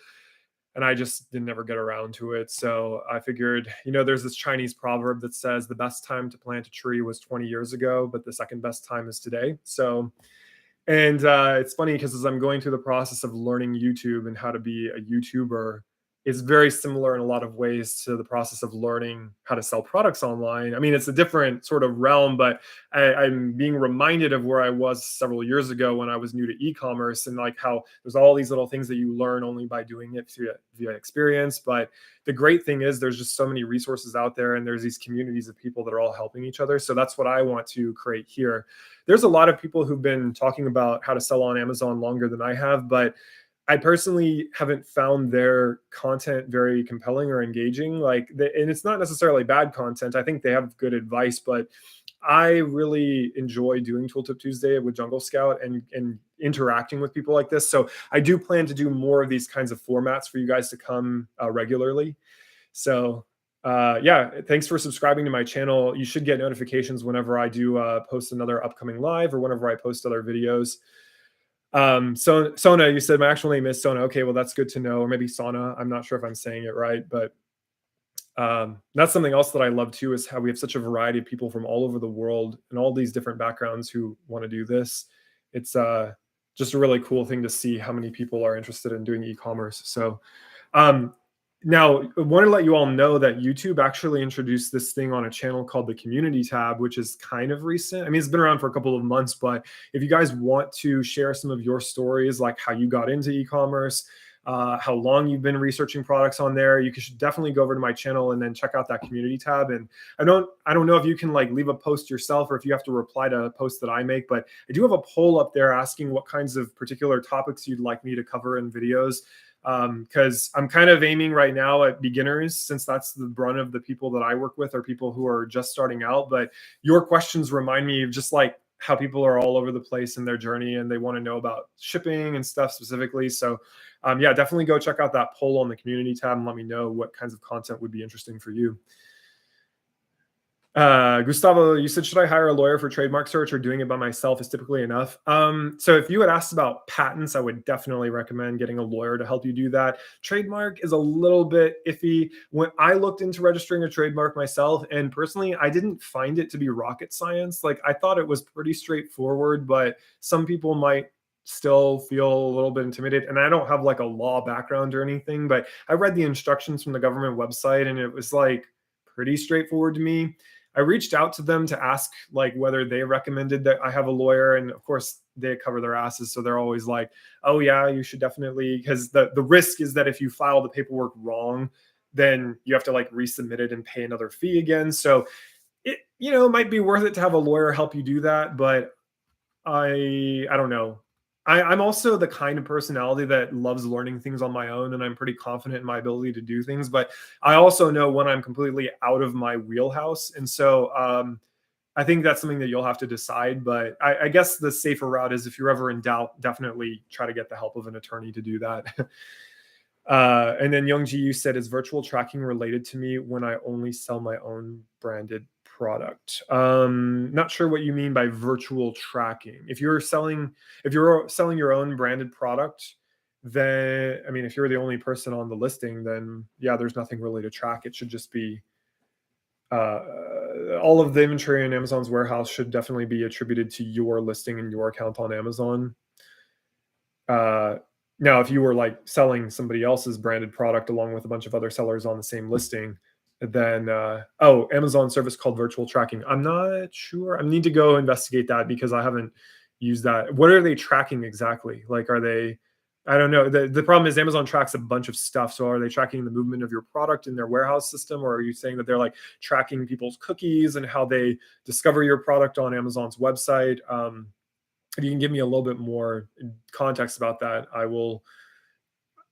and I just didn't ever get around to it. So I figured, there's this Chinese proverb that says the best time to plant a tree was 20 years ago, but the second best time is today. So, and it's funny because as I'm going through the process of learning YouTube and how to be a YouTuber, it's very similar in a lot of ways to the process of learning how to sell products online. I mean, it's a different sort of realm, but I'm being reminded of where I was several years ago when I was new to e-commerce, and like how there's all these little things that you learn only by doing it via experience. But the great thing is there's just so many resources out there, and there's these communities of people that are all helping each other. So that's what I want to create here. There's a lot of people who've been talking about how to sell on Amazon longer than I have, but I personally haven't found their content very compelling or engaging. And it's not necessarily bad content. I think they have good advice, but I really enjoy doing Tooltip Tuesday with Jungle Scout and interacting with people like this. So I do plan to do more of these kinds of formats for you guys to come regularly. So yeah, thanks for subscribing to my channel. You should get notifications whenever I do post another upcoming live or whenever I post other videos. So Sona, you said my actual name is Sona. Okay, well that's good to know. Or maybe Sona. I'm not sure if I'm saying it right, but that's something else that I love too, is how we have such a variety of people from all over the world and all these different backgrounds who want to do this. It's just a really cool thing to see how many people are interested in doing e-commerce. So um, now, I want to let you all know that YouTube actually introduced this thing on a channel called the Community tab, which is kind of recent. I mean, it's been around for a couple of months, but if you guys want to share some of your stories, like how you got into e-commerce, how long you've been researching products on there, you should definitely go over to my channel and then check out that Community tab. And I don't know if you can like leave a post yourself or if you have to reply to a post that I make, but I do have a poll up there asking what kinds of particular topics you'd like me to cover in videos. Because I'm kind of aiming right now at beginners, since that's the brunt of the people that I work with are people who are just starting out. But your questions remind me of just like how people are all over the place in their journey and they want to know about shipping and stuff specifically. So yeah, definitely go check out that poll on the Community tab and let me know what kinds of content would be interesting for you. Gustavo, you said, should I hire a lawyer for trademark search, or doing it by myself is typically enough? So if you had asked about patents, I would definitely recommend getting a lawyer to help you do that. Trademark is a little bit iffy. When I looked into registering a trademark myself, and personally, I didn't find it to be rocket science. Like, I thought it was pretty straightforward, but some people might still feel a little bit intimidated. And I don't have like a law background or anything, but I read the instructions from the government website and it was like pretty straightforward to me. I reached out to them to ask like whether they recommended that I have a lawyer, and of course they cover their asses, so they're always like, "Oh yeah, you should definitely," because the risk is that if you file the paperwork wrong, then you have to like resubmit it and pay another fee again. So it might be worth it to have a lawyer help you do that, but I don't know. I'm also the kind of personality that loves learning things on my own, and I'm pretty confident in my ability to do things. But I also know when I'm completely out of my wheelhouse, and so I think that's something that you'll have to decide. But I guess the safer route is, if you're ever in doubt, definitely try to get the help of an attorney to do that. And then Young Ji, you said, is virtual tracking related to me when I only sell my own branded product? Not sure what you mean by virtual tracking. If you're selling your own branded product, then I mean, if you're the only person on the listing, then yeah, there's nothing really to track. It should just be all of the inventory in Amazon's warehouse should definitely be attributed to your listing and your account on Amazon. Now, if you were like selling somebody else's branded product along with a bunch of other sellers on the same listing, then Amazon service called virtual tracking. I'm not sure. I need to go investigate that because I haven't used that. What are they tracking exactly? Like, are they? I don't know. The problem is Amazon tracks a bunch of stuff. So are they tracking the movement of your product in their warehouse system, or are you saying that they're like tracking people's cookies and how they discover your product on Amazon's website? If you can give me a little bit more context about that, I will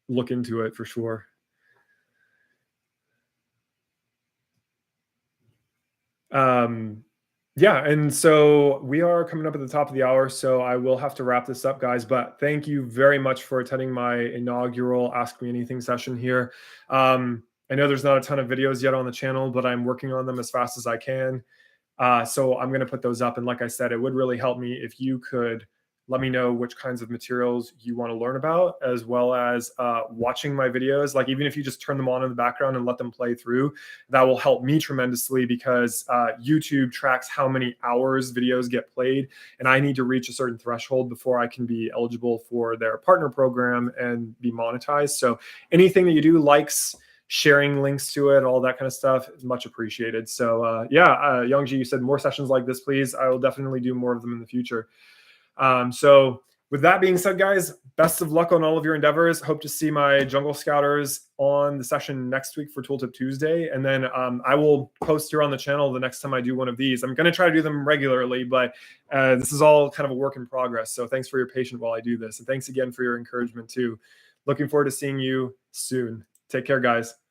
look into it for sure. Yeah, and so we are coming up at the top of the hour, so I will have to wrap this up, guys. But thank you very much for attending my inaugural Ask Me Anything session here. I know there's not a ton of videos yet on the channel, but I'm working on them as fast as I can. So I'm going to put those up. And like I said, it would really help me if you could let me know which kinds of materials you want to learn about, as well as watching my videos. Like, even if you just turn them on in the background and let them play through, that will help me tremendously, because YouTube tracks how many hours videos get played, and I need to reach a certain threshold before I can be eligible for their partner program and be monetized. So anything that you do, likes, sharing links to it, all that kind of stuff is much appreciated. So Youngji, you said more sessions like this, please. I will definitely do more of them in the future. So with that being said, guys, best of luck on all of your endeavors. Hope to see my Jungle Scouters on the session next week for Tooltip Tuesday. And then I will post here on the channel the next time I do one of these. I'm going to try to do them regularly, but this is all kind of a work in progress. So thanks for your patience while I do this. And thanks again for your encouragement too. Looking forward to seeing you soon. Take care, guys.